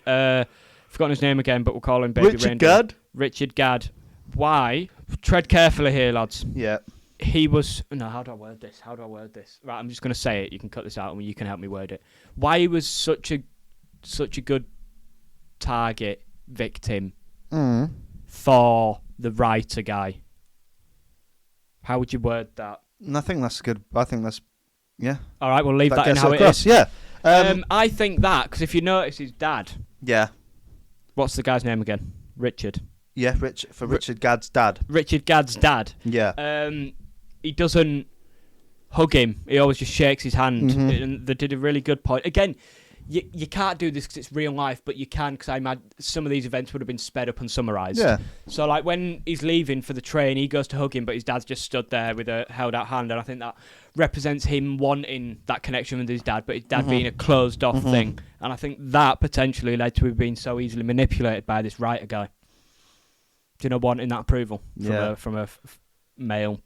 Forgotten his name again, but we'll call him Baby Reindeer. Gadd. Richard Gadd. Why? Tread carefully here, lads. Yeah. He was. No, how do I word this? Right, I'm just going to say it. You can cut this out and you can help me word it. Why he was such a good target victim for the writer guy. How would you word that? I think that's good. I think that's. Yeah. All right, we'll leave that in how it is. Yeah. I think that, because if you notice his dad. Yeah. What's the guy's name again? Richard. Yeah, Richard Gadd's dad. Richard Gadd's dad. Yeah. He doesn't hug him. He always just shakes his hand. And they did a really good point. Again, you can't do this because it's real life, but you can because I imagine some of these events would have been sped up and summarised. Yeah. So, like, when he's leaving for the train, he goes to hug him, but his dad's just stood there with a held-out hand, and I think that represents him wanting that connection with his dad, but his dad being a closed-off thing. And I think that potentially led to him being so easily manipulated by this writer guy. Do you know, wanting that approval from a male?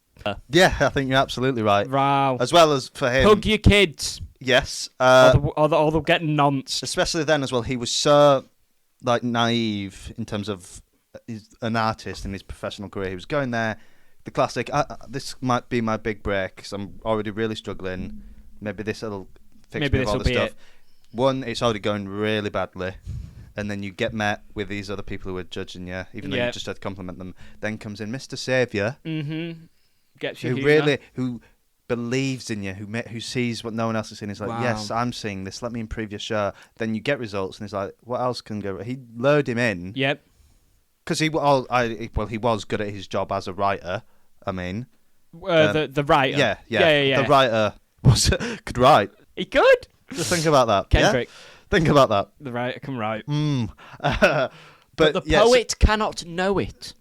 Yeah, I think you're absolutely right. Wow. As well as for him. Hug your kids. Yes. Or they'll get nonced. Especially then as well, he was so like naive in terms of he's an artist in his professional career. He was going there, the classic, this might be my big break because I'm already really struggling. Maybe this will fix me with all the stuff. One, it's already going really badly. And then you get met with these other people who are judging you, even though you just had to compliment them. Then comes in Mr. Saviour, gets you who believes in you, who sees what no one else is seeing. He's like, yes, I'm seeing this. Let me improve your show. Then you get results, and he's like, what else can go? He lured him in. Yep. Because he was good at his job as a writer. I mean, the writer. Yeah. The writer could write. He could. Just think about that. Kendrick. Yeah? Think about that. The writer can write. But the poet cannot know it.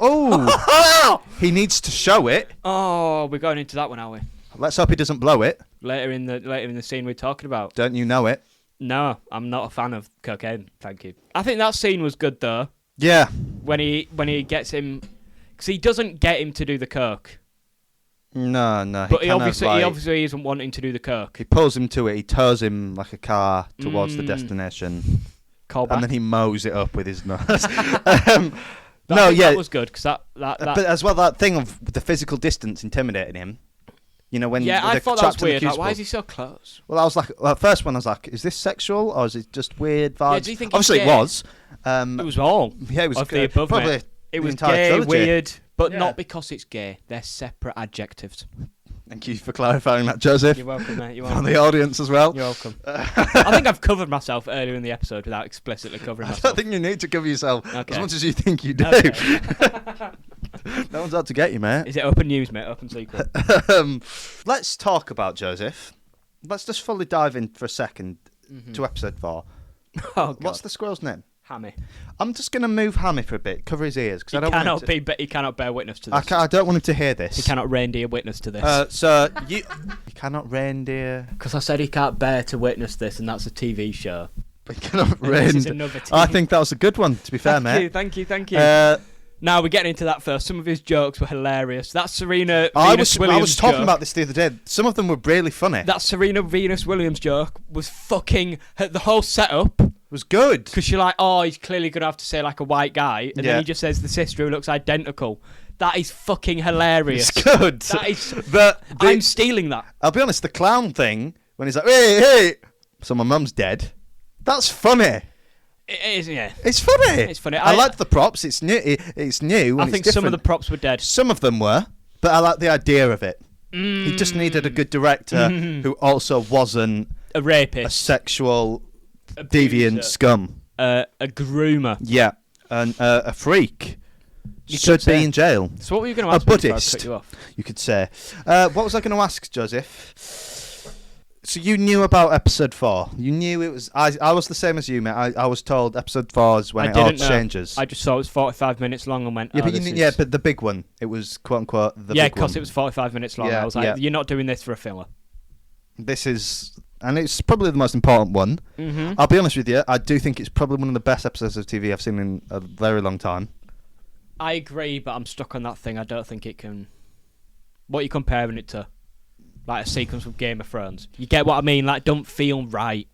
Oh, he needs to show it. Oh, we're going into that one, are we? Let's hope he doesn't blow it. Later in the scene we're talking about. Don't you know it? No, I'm not a fan of cocaine. Thank you. I think that scene was good though. Yeah. When he gets him, because he doesn't get him to do the coke. No. But he obviously isn't wanting to do the coke. He pulls him to it. He tows him like a car towards the destination. Callback. And then he mows it up with his nose. That was good because that. But as well, that thing of the physical distance intimidating him. You know when I thought that was weird. Like, why is he so close? Well, I was like, first one I was like, is this sexual or is it just weird vibes? Yeah, do you think obviously it was. It was all. Yeah, it was of the above. Probably it was gay, trilogy. Weird, but not because it's gay. They're separate adjectives. Thank you for clarifying that, Joseph. You're welcome, mate. You're welcome. welcome. For the audience as well. You're welcome. I think I've covered myself earlier in the episode without explicitly covering myself. I don't think you need to cover yourself as much as you think you do. Okay. No one's out to get you, mate. Is it open news, mate? Open secret. Let's talk about Joseph. Let's just fully dive in for a second to episode 4. Oh, God. What's the squirrel's name? Hammy. I'm just going to move Hammy for a bit, cover his ears. Cause he cannot bear witness to this. I don't want him to hear this. He cannot reindeer witness to this. So you cannot reindeer. Because I said he can't bear to witness this, and that's a TV show. He cannot reindeer. This is another TV. I think that was a good one, to be fair, mate. Thank you. Now we're getting into that first. Some of his jokes were hilarious. That Serena Venus Williams I was talking joke, about this the other day. Some of them were really funny. That Serena Venus Williams joke was fucking... The whole setup... was good. Because you're like, he's clearly going to have to say like a white guy. And then he just says the sister who looks identical. That is fucking hilarious. It's good. That is... I'm stealing that. I'll be honest, the clown thing, when he's like, hey, so my mum's dead. That's funny. It is, yeah. It's funny. It's funny. I like the props. It's new. It's new. I think some of the props were dead. Some of them were, but I like the idea of it. He just needed a good director who also wasn't a rapist, a sexual deviant scum, a groomer. Yeah, and a freak. should be in jail. So what were you going to ask me before I cut you off? You could say. What was I going to ask, Joseph? So you knew about episode 4. You knew it was... I was the same as you, mate. I was told episode 4 is when it all changes. I just saw it was 45 minutes long and went, but the big one. It was, quote-unquote, the big one. Yeah, because it was 45 minutes long. I was like, you're not doing this for a filler. This is... And it's probably the most important one. Mm-hmm. I'll be honest with you. I do think it's probably one of the best episodes of TV I've seen in a very long time. I agree, but I'm stuck on that thing. I don't think it can... What are you comparing it to? Like a sequence from Game of Thrones. You get what I mean? Like, don't feel right.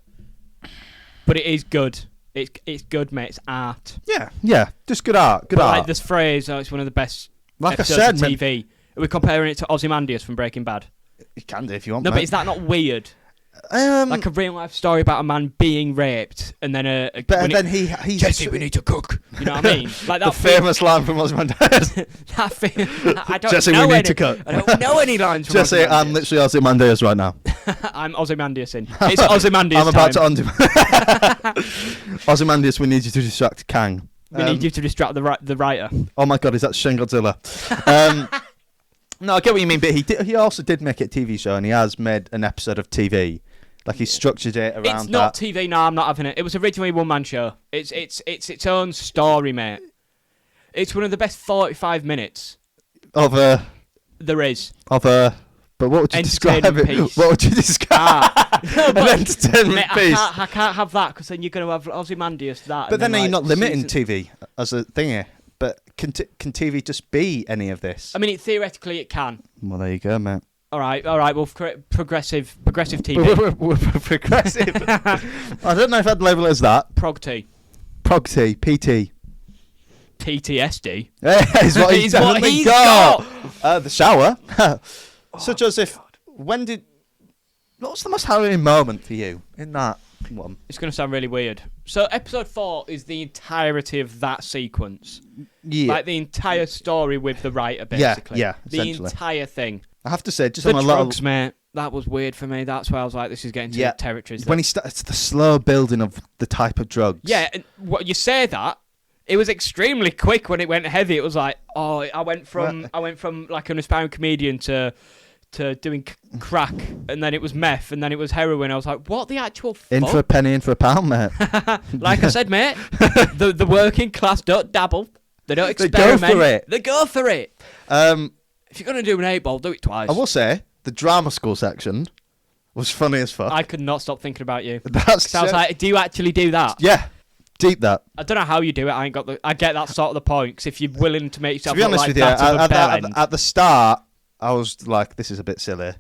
But it is good. It's good, mate. It's art. Yeah. Just good art. Good art. Like this phrase, it's one of the best like episodes I said, of TV. Are we comparing it to Ozymandias from Breaking Bad? You can do if you want. No, mate. but is that not weird? Like a real life story about a man being raped, and then he's Jesse, we need to cook. You know what I mean? Like that the famous line from Ozymandias. I don't Jesse, know we need to cook. I don't know any lines from Jesse, I'm literally Ozymandias right now. I'm Ozymandias in. It's Ozymandias I'm about time. to Ozymandias, we need you to distract Kang. We need you to distract the writer. Oh my god, is that Shin Godzilla? No, I get what you mean, but he also did make it a TV show, and he has made an episode of TV. Like, he structured it around that. It's not TV, no, I'm not having it. It was originally a one-man show. It's its own story, mate. It's one of the best 45 minutes there is. But what would you describe it? Piece. What would you describe? An entertainment mate, piece. I can't have that, because then you're going to have Ozymandias that. But then you're not limiting TV as a thingy. But can TV just be any of this? I mean, theoretically it can. Well, there you go, mate. All right. Well, progressive TV. We're progressive. I don't know if I'd label it as that. Prog T. PT. PTSD. Is what he's definitely got. The shower. So, Joseph, what's the most harrowing moment for you in that one? It's going to sound really weird. So, episode 4 is the entirety of that sequence. Yeah. Like the entire story with the writer, basically. Yeah, the entire thing. I have to say, just the on a drugs, mate. That was weird for me. That's why I was like, this is getting to territories. When he starts the slow building of the type of drugs. Yeah, and you say that. It was extremely quick when it went heavy. It was like, I went from like an aspiring comedian to doing crack, and then it was meth, and then it was heroin. I was like, what the actual fuck? In for a penny, in for a pound, mate. Like I said, mate, the working class don't dabble. They don't experiment. They go for it. If you're going to do an 8-ball, do it twice. I will say, the drama school section was funny as fuck. I could not stop thinking about you. I was like, do you actually do that? Yeah. Deep that. I don't know how you do it. I get that sort of the point, because if you're willing to make yourself to be honest look like with you, that at the start, I was like, this is a bit silly.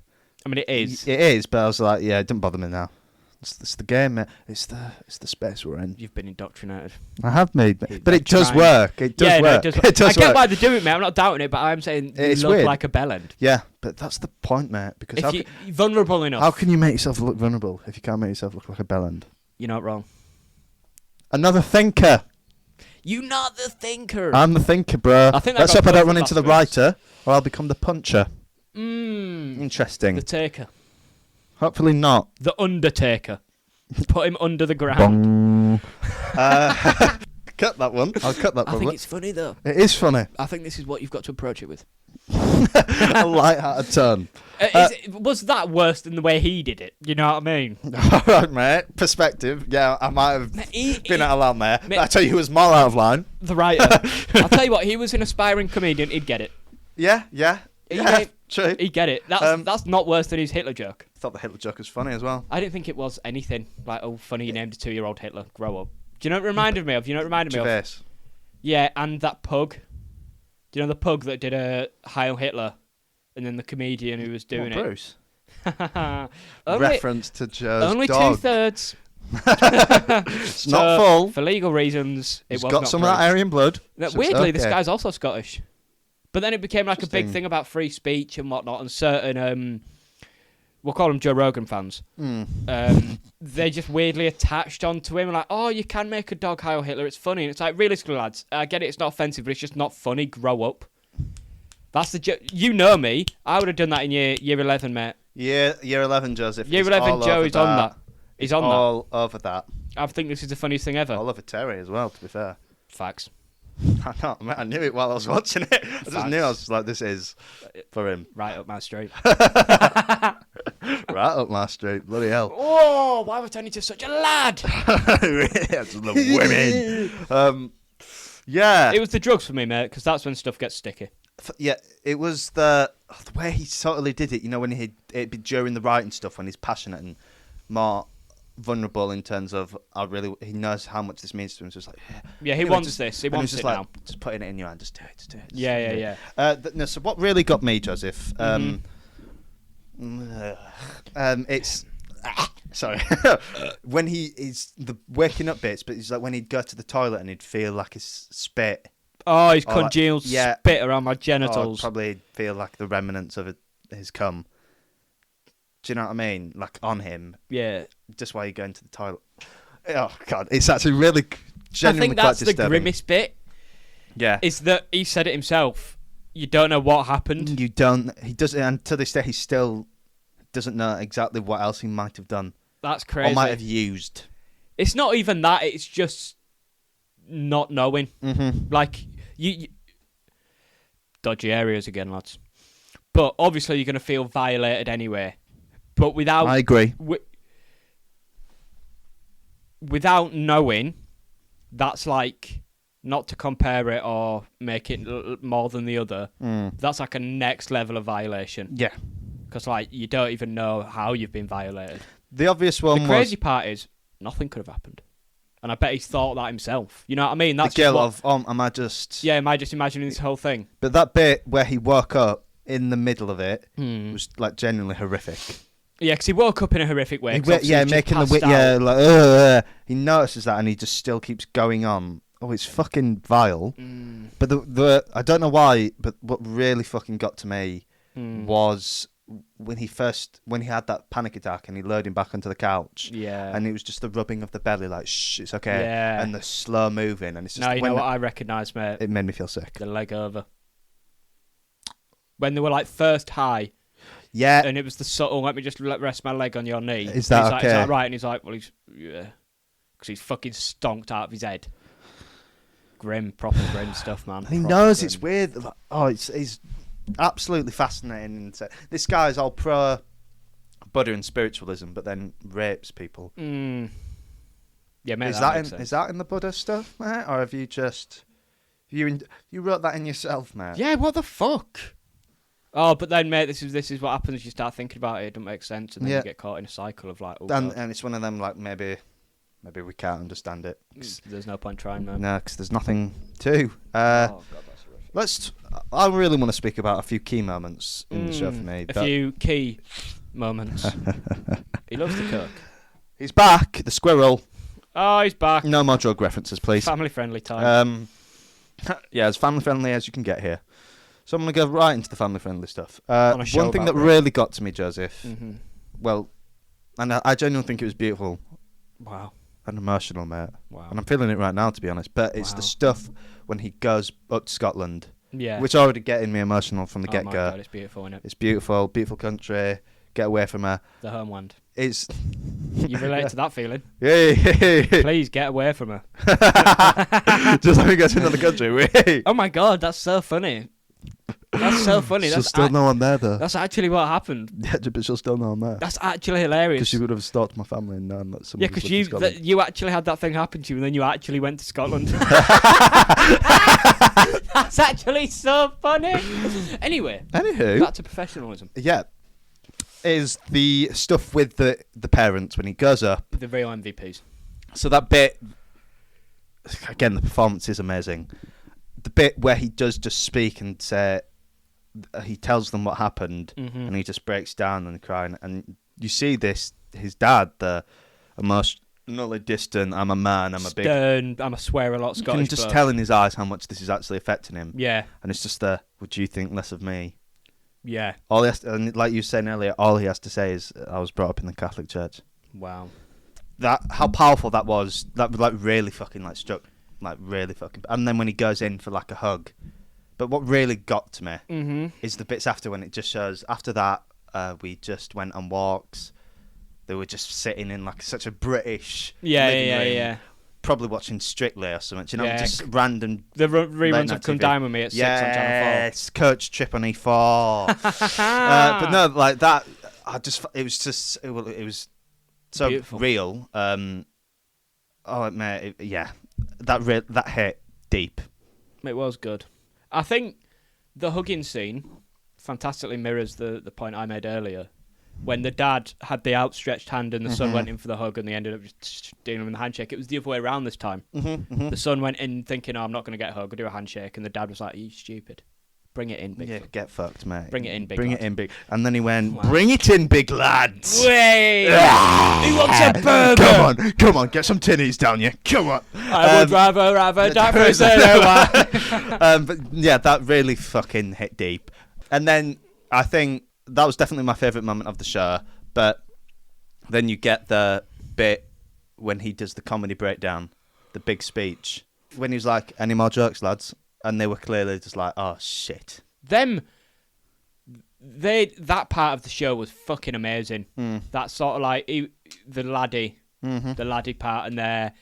I mean, it is. It is, but I was like, yeah, it doesn't bother me now. It's the game, mate. It's the space we're in. You've been indoctrinated. I have made, but it does work. It does work. No, it does I get why they do it, mate. I'm not doubting it, but I'm saying you look weird. Like a bellend. Yeah, but that's the point, mate. Because if you're vulnerable enough. How can you make yourself look vulnerable if you can't make yourself look like a bellend? You're not wrong. Another thinker. You're not the thinker. I'm the thinker, bro. I think let's hope I don't run into the writer, or I'll become the puncher. Interesting. The taker. Hopefully not. The undertaker. Put him under the ground. Cut that one. I'll cut that one. I think it's funny, though. It is funny. I think this is what you've got to approach it with. A light-hearted turn. Was that worse than the way he did it? You know what I mean? All right, mate. Perspective. Yeah, I might have been out of line there. I tell you who was more out of line. The writer. I'll tell you what, he was an aspiring comedian. He'd get it. Yeah. True. He'd get it. That's not worse than his Hitler joke. I thought the Hitler joke was funny as well. I didn't think it was anything. Like, oh, funny, you named a 2-year-old Hitler. Grow up. Do you know what it reminded me of? Gervais. Yeah, and that pug. Do you know the pug that did a Heil Hitler? And then the comedian who was doing Bruce? Reference to Joe's only dog. 2/3. It's not full. For legal reasons, He's got some of that Aryan blood. Weirdly, this guy's also Scottish. But then it became like a big thing about free speech and whatnot, and certain, we'll call them Joe Rogan fans. They just weirdly attached onto him, like, oh, you can make a dog Heil Hitler, it's funny. And it's like, realistically, lads, I get it, it's not offensive, but it's just not funny. Grow up. That's the joke. You know me. I would have done that in year 11, mate. Year 11, Joseph. Year 11, Joe is on that. He's on all over that. I think this is the funniest thing ever. All over Terry as well, to be fair. Facts. I knew it while I was watching it. I just knew. I was like, this is for him. Right up my street. Right up my street. Bloody hell. Oh, why was Tony just such a lad? That's the women. Yeah. It was the drugs for me, mate, because that's when stuff gets sticky. Yeah, it was the way he totally did it. You know, when it'd be during the writing stuff, when he's passionate and more vulnerable in terms of he knows how much this means to him. So it's like, yeah, he wants this. He wants it like, now. Just putting it in your hand. Just do it. Just do it. Yeah. No, so what really got me, Joseph? It's sorry, when he's the waking up bits, but it's like when he'd go to the toilet and he'd feel like his spit. Oh, his congealed spit around my genitals. Probably feel like the remnants of his cum. Do you know what I mean? Like on him. Yeah. Just while you're going to the toilet. Oh God, it's actually really genuinely quite disturbing. I think that's the grimmest bit. Yeah. Is that he said it himself. You don't know what happened. You don't. He doesn't. And to this day, he still doesn't know exactly what else he might have done. That's crazy. Or might have used. It's not even that. It's just not knowing. Mm-hmm. Like you dodgy areas again, lads. But obviously, you're going to feel violated anyway. But without, I agree. Without knowing, that's like not to compare it or make it more than the other. That's like a next level of violation. Yeah, because like you don't even know how you've been violated. The obvious one. The crazy part is nothing could have happened, and I bet he thought that himself. You know what I mean? That's the guilt of am I just? Yeah, am I just imagining this whole thing? But that bit where he woke up in the middle of it was like genuinely horrific. Yeah, because he woke up in a horrific way. Making the he notices that and he just still keeps going on. Oh, it's fucking vile. But the I don't know why, but what really fucking got to me was when he had that panic attack and he lured him back onto the couch. Yeah. And it was just the rubbing of the belly, like shh, it's okay. Yeah. And the slow moving, and it's just. No, you know what I recognise, mate? It made me feel sick. The leg over. When they were like first high. Yeah. And it was the subtle, let me just rest my leg on your knee. Is that okay? Like, is that right? And he's like, well, yeah. Because he's fucking stonked out of his head. Proper grim stuff, man. And he knows it's weird. Oh, it's absolutely fascinating. This guy's all pro Buddha and spiritualism, but then rapes people. Yeah, mate, is that in the Buddha stuff, mate? Or have you just... You wrote that in yourself, mate? Yeah, what the fuck? Oh, but then, mate, this is what happens. You start thinking about it. It doesn't make sense, and then you get caught in a cycle of like. Oh, and it's one of them like maybe we can't understand it. There's no point trying, man. No, because there's nothing to. God, that's horrific. I really want to speak about a few key moments in the show for me. A few key moments. He loves the cook. He's back, the squirrel. Oh, he's back. No more drug references, please. Family friendly time. Yeah, as family friendly as you can get here. So I'm going to go right into the family-friendly stuff. On a show one thing that about really got to me, Joseph, well, and I genuinely think it was beautiful. Wow. And emotional, mate. Wow. And I'm feeling it right now, to be honest. But it's the stuff when he goes up to Scotland, which already getting me emotional from the get-go. Oh my God, it's beautiful, isn't it? It's beautiful, beautiful country. Get away from her. The homeland. It's... You relate to that feeling? Yeah. Please, get away from her. Just let me go to another country. Oh my God, that's so funny. That's so funny. There's still no one there, though. That's actually what happened. Yeah, but she'll still know I'm there. That's actually hilarious. Because she would have stalked my family and known that someone was living in Scotland. You actually had that thing happen to you, and then you actually went to Scotland. That's actually so funny. Anywho, back to professionalism. Yeah. Is the stuff with the parents when he goes up. The real MVPs. So that bit, again, the performance is amazing. The bit where he does just speak and say, he tells them what happened, and he just breaks down and crying. And you see this, his dad, the emotionally distant, I'm a man, I'm a big... Stern, I'm a swear a lot Scottish. You can just tell in his eyes how much this is actually affecting him. Yeah. And it's just would you think less of me? Yeah. All he has to, and like you were saying earlier, all he has to say is, I was brought up in the Catholic Church. Wow. How powerful that was, that like really fucking like struck, like really fucking... And then when he goes in for like a hug... But what really got to me is the bits after when it just shows... After that, we just went on walks. They were just sitting in like such a British living room. probably watching Strictly or something. You know, Yeah. just random. The late reruns night have come TV. down with me at 6 on Channel 4. Yeah, it's Coach Trip on E4. But no, like that. It was so Beautiful. real. Oh mate, that hit deep. It was good. I think the hugging scene fantastically mirrors the point I made earlier. When the dad had the outstretched hand and the son went in for the hug and they ended up just dealing with the handshake. It was the other way around this time. The son went in thinking, I'm not going to get a hug, I'll do a handshake. And the dad was like, are you stupid? Bring it in, big Yeah, lad. get fucked, mate. Bring it in, big Bring lad. it in, big. And then he went, bring it in, big lads. Way! Who wants a burger? Come on, get some tinnies down you. Come on. I would rather have a die for But yeah, that really fucking hit deep. And then I think that was definitely my favourite moment of the show. But then you get the bit when he does the comedy breakdown, the big speech. When he was like, any more jokes, lads? And they were clearly just like, oh, shit. That part of the show was fucking amazing. That sort of like the laddie part and their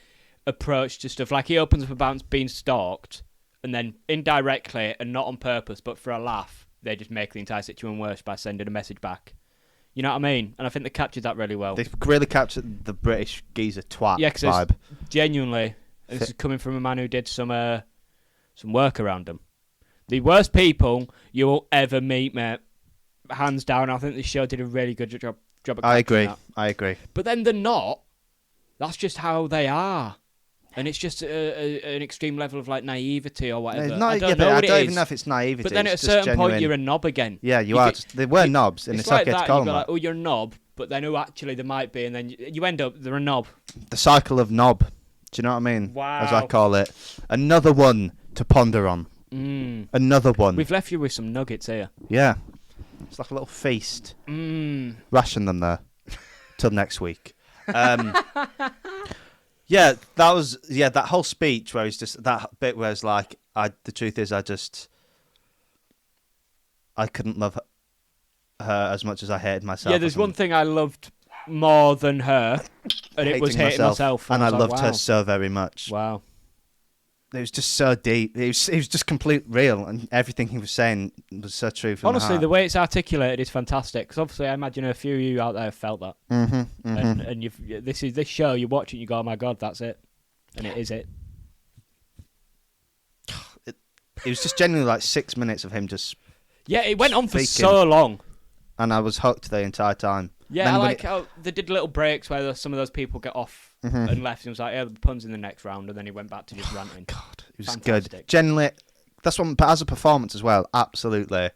approach to stuff. Like he opens up about being stalked and then indirectly and not on purpose, but for a laugh, they just make the entire situation worse by sending a message back. You know what I mean? And I think they captured that really well. They really captured the British geezer twat vibe. It's Genuinely, this is coming from a man who did some work around them. The worst people you will ever meet, mate. Hands down. I think this show did a really good job at capturing that. I agree. But then they're not. That's just how they are. And it's just an extreme level of like naivety or whatever. I don't even know if it's naivety. But then at a it's certain just point, genuine. you're a knob again. Yeah, you are. They were knobs, and it's like okay that. to call You go them like, that. oh, you're a knob, but then actually they might be, and then you end up they're a knob. The cycle of knob. Do you know what I mean? Wow. As I call it. Another one to ponder on. Another one. We've left you with some nuggets here. Yeah. It's like a little feast. Ration them there. Till next week. Yeah, that whole speech where he's just that bit where it's like, the truth is I couldn't love her as much as I hated myself. Yeah, there's one thing I loved more than her, and it was hating myself. And I loved wow. her so very much. Wow. It was just so deep. It was just complete real, and everything he was saying was so true. Honestly, the the way it's articulated is fantastic. Because obviously, I imagine a few of you out there have felt that. And this show, you watch it, you go, "Oh my god, that's it," and it is it. It was just genuinely like 6 minutes of him just. Yeah, it went on for speaking. so long. And I was hooked the entire time. Yeah, then I like how they did little breaks where some of those people get off and left. And it was like, yeah, the pun's in the next round, and then he went back to just ranting. God, it was fantastic. good. Generally, that's one. But as a performance as well, absolutely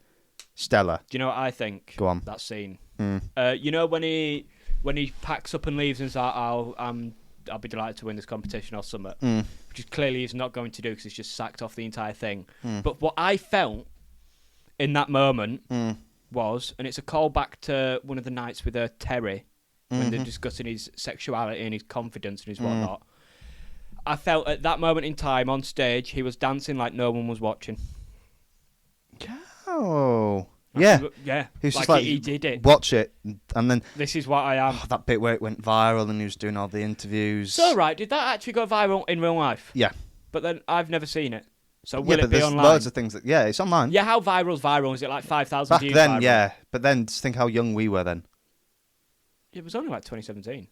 stellar. Do you know what I think? Go on. That scene. You know when he packs up and leaves and says, I'll be delighted to win this competition or something, which is clearly he's not going to do because he's just sacked off the entire thing. But what I felt in that moment was, and it's a callback to one of the nights with Terry when they're discussing his sexuality and his confidence and his whatnot. I felt at that moment in time on stage he was dancing like no one was watching. Oh, yeah. Yeah. He was just like, he did it. Watch it, and then This is what I am. that bit where it went viral and he was doing all the interviews. So right, did that actually go viral in real life? Yeah. But then I've never seen it. So Yeah, will but it be there's online? loads of things that. Yeah, it's online. Yeah, how viral's viral? Is it like 5,000 Back views then, viral? yeah. But then just think how young we were then. It was only like 2017.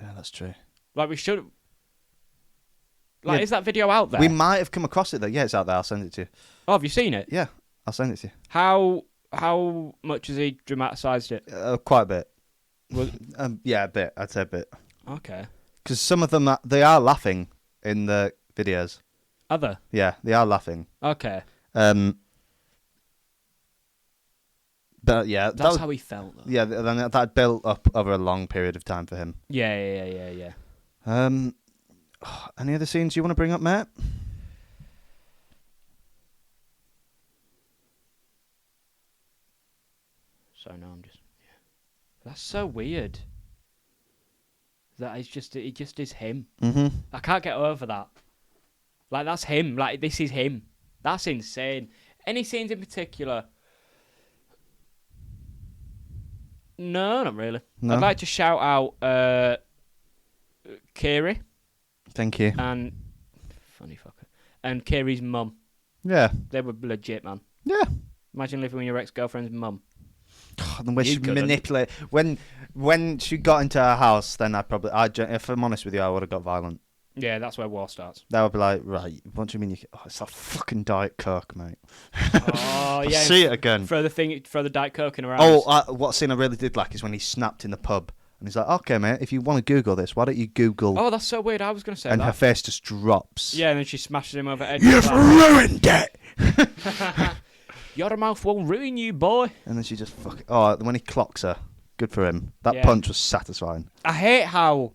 Yeah, that's true. Like we should. Like, Yeah. is that video out there? We might have come across it though. Yeah, it's out there. I'll send it to you. Oh, have you seen it? Yeah, I'll send it to you. How much has he dramatised it? Quite a bit. Was, Yeah, a bit. I'd say a bit. okay. Because some of them, they are laughing in the videos. Other. Yeah, they are laughing. Okay. But yeah, That's how he felt, though. Yeah, then that built up over a long period of time for him. Yeah. Any other scenes you want to bring up, Matt? So no, I'm just. Yeah. That's so weird. That is just. It just is him. I can't get over that. Like that's him. Like this is him. That's insane. Any scenes in particular? No, not really. No? I'd like to shout out Kiri. Thank you. And funny fucker. And Kiri's mum. Yeah. They were legit, man. Yeah. Imagine living with your ex-girlfriend's mum. The way she manipulated. When she got into her house, then if I'm honest with you, I would have got violent. Yeah, that's where war starts. They would be like, right, what do you mean? It's that fucking Diet Coke, mate. Oh, yeah. See it again. Throw the Diet Coke in her Oh, house. what scene I really did like is when he snapped in the pub. And he's like, okay, mate, if you want to Google this, why don't you Google... Oh, that's so weird. I was going to say and that. her face just drops. Yeah, and then she smashes him over the head. You've ruined it! Your mouth will ruin you, boy. And then she just when he clocks her, good for him. That punch was satisfying. I hate how...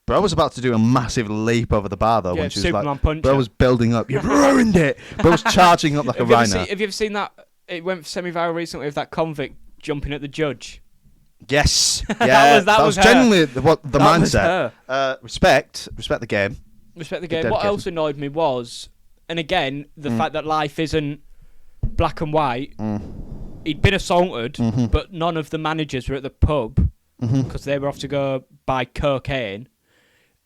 Bro was about to do a massive leap over the bar, though, when she was Superman like... punch Bro was building up. You've ruined it! Bro was charging up like a rhino. Have you ever seen that? It went semi-viral recently with that convict jumping at the judge. Yes. Yeah, that was genuinely the mindset. Respect the game. Respect the game. What else annoyed me was, and again, the fact that life isn't black and white. He'd been assaulted, but none of the managers were at the pub because they were off to go buy cocaine.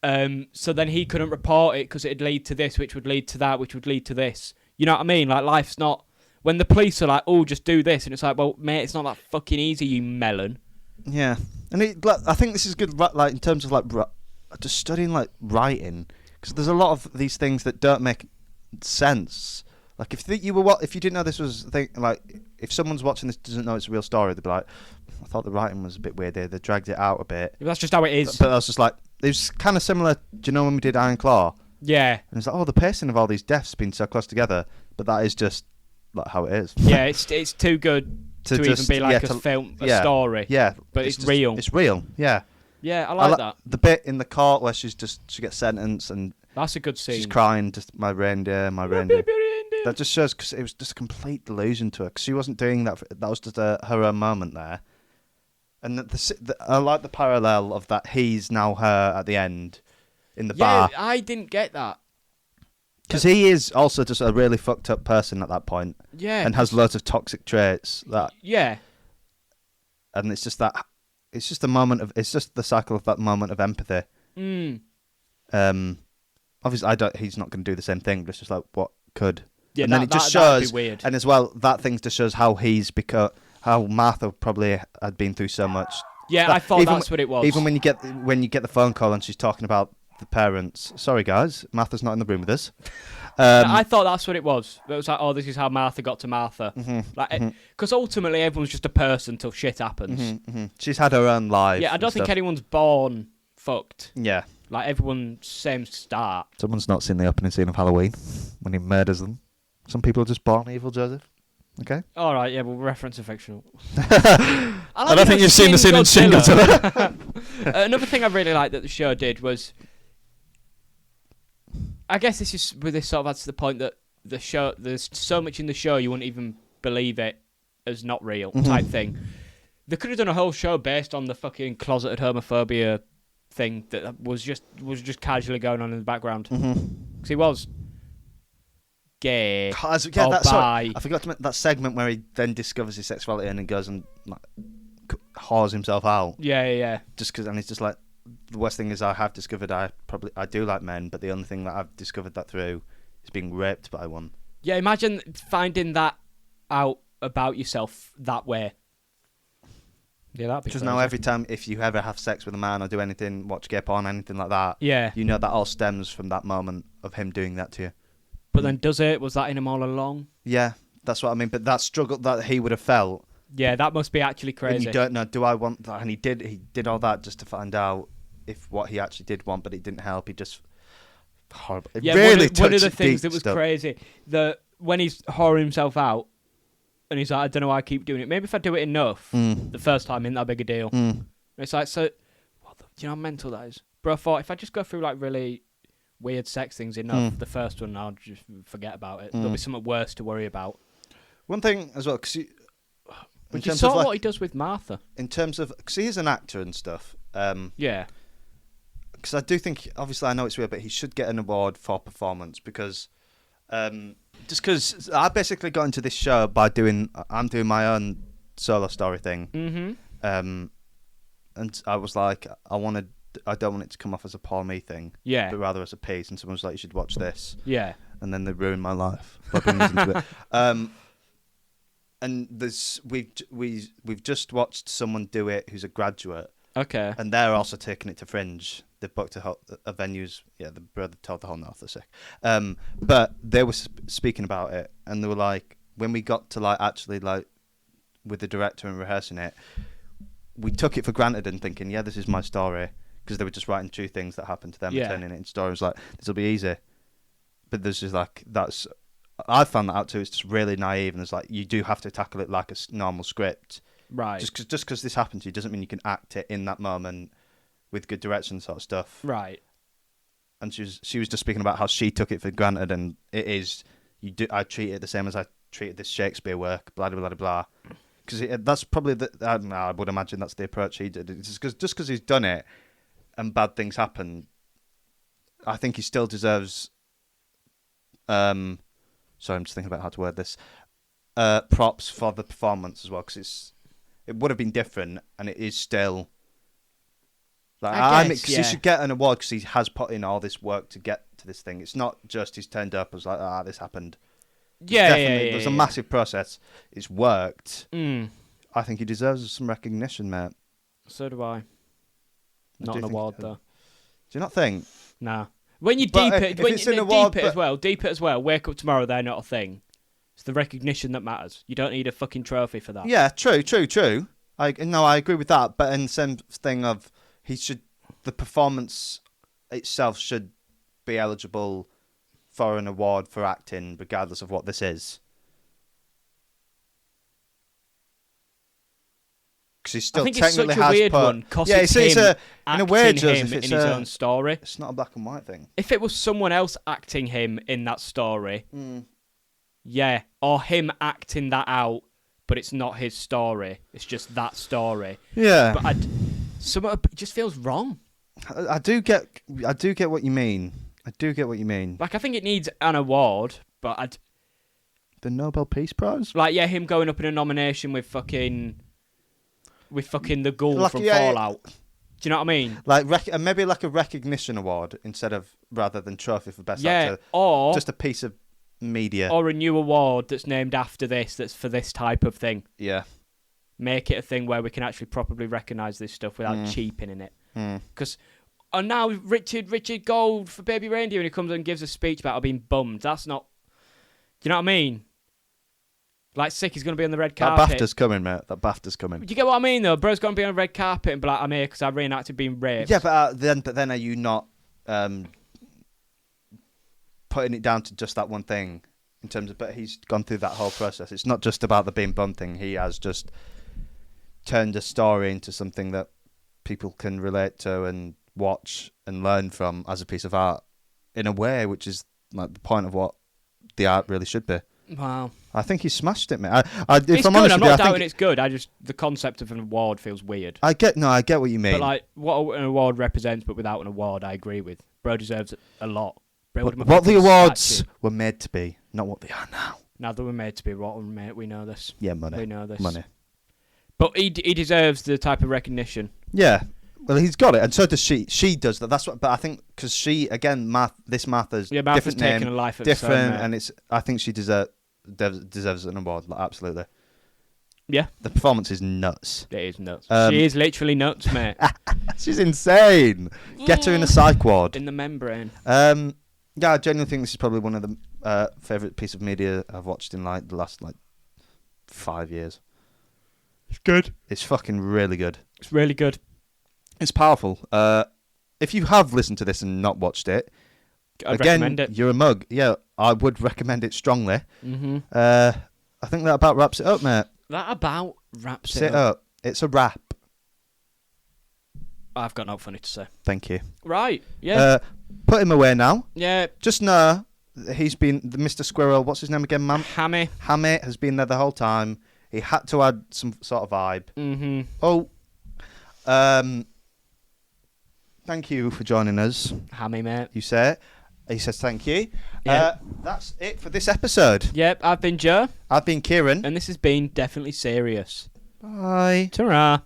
So then he couldn't report it because it'd lead to this, which would lead to that, which would lead to this. You know what I mean? Like, life's not... When the police are like, oh, just do this, and it's like, well, mate, it's not that fucking easy, you melon. Yeah. And I think this is good, like, in terms of, like, just studying, like, writing. Because there's a lot of these things that don't make sense. Like, if you didn't know this was a thing, like, if someone's watching this doesn't know it's a real story, they'd be like, I thought the writing was a bit weird there. They dragged it out a bit. Yeah, that's just how it is. But I was just like, it was kind of similar. Do you know when we did Iron Claw? Yeah. And it's like, oh, the pacing of all these deaths been so close together, but that is just like how it is. Yeah, it's too good to even be like a film, a story. Yeah, but it's real. It's real. Yeah. Yeah, I like that. The bit in the court where she gets sentenced and that's a good scene. She's crying, just my reindeer, my reindeer. That just shows because it was just a complete delusion to her. Because she wasn't doing that. That was just her own moment there. And I like the parallel of that. He's now her at the end in the bar. Yeah, I didn't get that. Because he is also just a really fucked up person at that point. Yeah. And has loads of toxic traits. Yeah. And it's just that. It's just a moment of. It's just the cycle of that moment of empathy. Obviously, he's not going to do the same thing. But it's just like what could. Yeah, and then it just shows. Weird. And as well, that thing just shows how he's become. How Martha probably had been through so much. Yeah, I thought that's what it was. Even when you get the phone call and she's talking about the parents. Sorry, guys, Martha's not in the room with us. I thought that's what it was. It was like, oh, this is how Martha got to Martha. Because ultimately, everyone's just a person till shit happens. She's had her own life. Yeah, I don't think anyone's born fucked. Yeah. Like, everyone same start. Someone's not seen the opening scene of Halloween when he murders them. Some people are just born evil, Joseph. Okay. All right, yeah, we'll reference a fictional. I don't think you've seen the scene in Shin Godzilla. Another thing I really liked that the show did was, I guess this sort of adds to the point that the show, there's so much in the show you wouldn't even believe it as not real type thing. They could have done a whole show based on the fucking closeted homophobia thing that was just casually going on in the background. Because he was gay. I forgot to mention that segment where he then discovers his sexuality and he goes and like, whores himself out. Yeah. Just because, and he's just like, the worst thing is I have discovered I do like men, but the only thing that I've discovered that through is being raped by one. Yeah, imagine finding that out about yourself that way. Yeah, that'd be because now every time if you ever have sex with a man or do anything, watch gay porn, anything like that, you know that all stems from that moment of him doing that to you. But then does it? Was that in him all along? Yeah, that's what I mean. But that struggle that he would have felt. Yeah, that must be actually crazy. And you don't know, do I want that? And he did all that just to find out if what he actually did want, but it didn't help. He just horrible. Yeah, really one of the things that was crazy, when he's whoring himself out, and he's like, I don't know why I keep doing it. Maybe if I do it enough, the first time, isn't that big a deal? And it's like, so, do you know how mental that is? Bro, I thought if I just go through like really weird sex things enough, the first one, I'll just forget about it. There'll be something worse to worry about. One thing as well, because which is sort of what he does with Martha. In terms of, because he's an actor and stuff. Yeah. Because I do think, obviously I know it's weird, but he should get an award for performance because, just because I basically got into this show by I'm doing my own solo story thing. And I was like, I wanted I don't want it to come off as a Paul me thing. Yeah. But rather as a piece, and someone's like, you should watch this. Yeah. And then they ruin my life by bringing us into it. And we've just watched someone do it who's a graduate. Okay. And they're also taking it to Fringe. They've booked a venues. Yeah, the brother told the whole north, they're sick. But they were speaking about it, and they were like, when we got to like actually like with the director and rehearsing it, we took it for granted and thinking, yeah, this is my story, because they were just writing true things that happened to them and turning it into stories. Like, this will be easy. But there's just like, I found that out too. It's just really naive, and there's like, you do have to tackle it like a normal script. Right. Just because this happened to you doesn't mean you can act it in that moment with good direction sort of stuff. Right. And she was just speaking about how she took it for granted, and it is, I treat it the same as I treated this Shakespeare work, blah blah blah blah. Because that's probably I don't know, I would imagine that's the approach he did. It's just because he's done it and bad things happen, I think he still deserves. Sorry, I'm just thinking about how to word this. Props for the performance as well, because it would have been different, and it is still. Like, he should get an award because he has put in all this work to get to this thing. It's not just he's turned up as like, this happened. Yeah, There's a massive process. It's worked. Mm. I think he deserves some recognition, mate. So do I. Not an award, though. Do you not think? Nah. When you deep it as well. Wake up tomorrow, they're not a thing. It's the recognition that matters. You don't need a fucking trophy for that. Yeah, true. I agree with that. But in the same thing of the performance itself should be eligible for an award for acting, regardless of what this is. Because he still technically has a weird one. Yeah, it's in a way, Joseph, in his own story. It's not a black and white thing. If it was someone else acting him in that story, yeah, or him acting that out, but it's not his story. It's just that story. Yeah, but it just feels wrong. I do get what you mean. Like, I think it needs an award, but the Nobel Peace Prize. Like, yeah, him going up in a nomination with fucking the ghoul from Fallout. Do you know what I mean? Like maybe like a recognition award rather than trophy for best actor. Or just a piece of media. Or a new award that's named after that's for this type of thing. Yeah. Make it a thing where we can actually properly recognise this stuff without cheapening it. Because now Richard Gold for Baby Reindeer, and he comes and gives a speech about being bummed. That's not. Do you know what I mean? Like, sick, he's going to be on the red carpet. That BAFTA's coming, mate. That BAFTA's coming. Do you get what I mean, though? Bro's going to be on the red carpet and be like, I'm here because I reenacted being raped. Yeah, but then are you not putting it down to just that one thing? In terms of, but he's gone through that whole process. It's not just about the being bummed thing. He has just turned a story into something that people can relate to and watch and learn from as a piece of art in a way which is like the point of what the art really should be. Wow. I think he smashed it, mate. If I'm honest, I'm not doubting it's good. The concept of an award feels weird. I get what you mean. But like, what an award represents, but without an award, I agree with. Bro deserves a lot. What the awards were made to be, not what they are now. Now they were made to be what were made. We know this. Yeah, money. We know this. Money. But he deserves the type of recognition. Yeah. Well, he's got it, and so does she. She does that. That's what. But I think because she again, Martha's different name, taken a life of different, and it's. I think she deserves an award. Like, absolutely. Yeah. The performance is nuts. It is nuts. She is literally nuts, mate. She's insane. Get her in a psych ward. In the membrane. Yeah, I genuinely think this is probably one of the favourite piece of media I've watched in like the last 5 years. It's good. It's fucking really good. It's really good. It's powerful. If you have listened to this and not watched it, I'd recommend it. You're a mug. Yeah, I would recommend it strongly. Mm-hmm. I think that about wraps it up, mate. That about wraps it up. It's a wrap. I've got no funny to say. Thank you. Right, yeah. Put him away now. Yeah. Just know he's been the Mr. Squirrel. What's his name again, man? Hammy. Hammy has been there the whole time. He had to add some sort of vibe. Mm-hmm. Oh. Thank you for joining us. Hammy, mate. You say it. He says thank you. Yeah. That's it for this episode. Yep, I've been Joe. I've been Kieran. And this has been Definitely Serious. Bye. Ta-ra.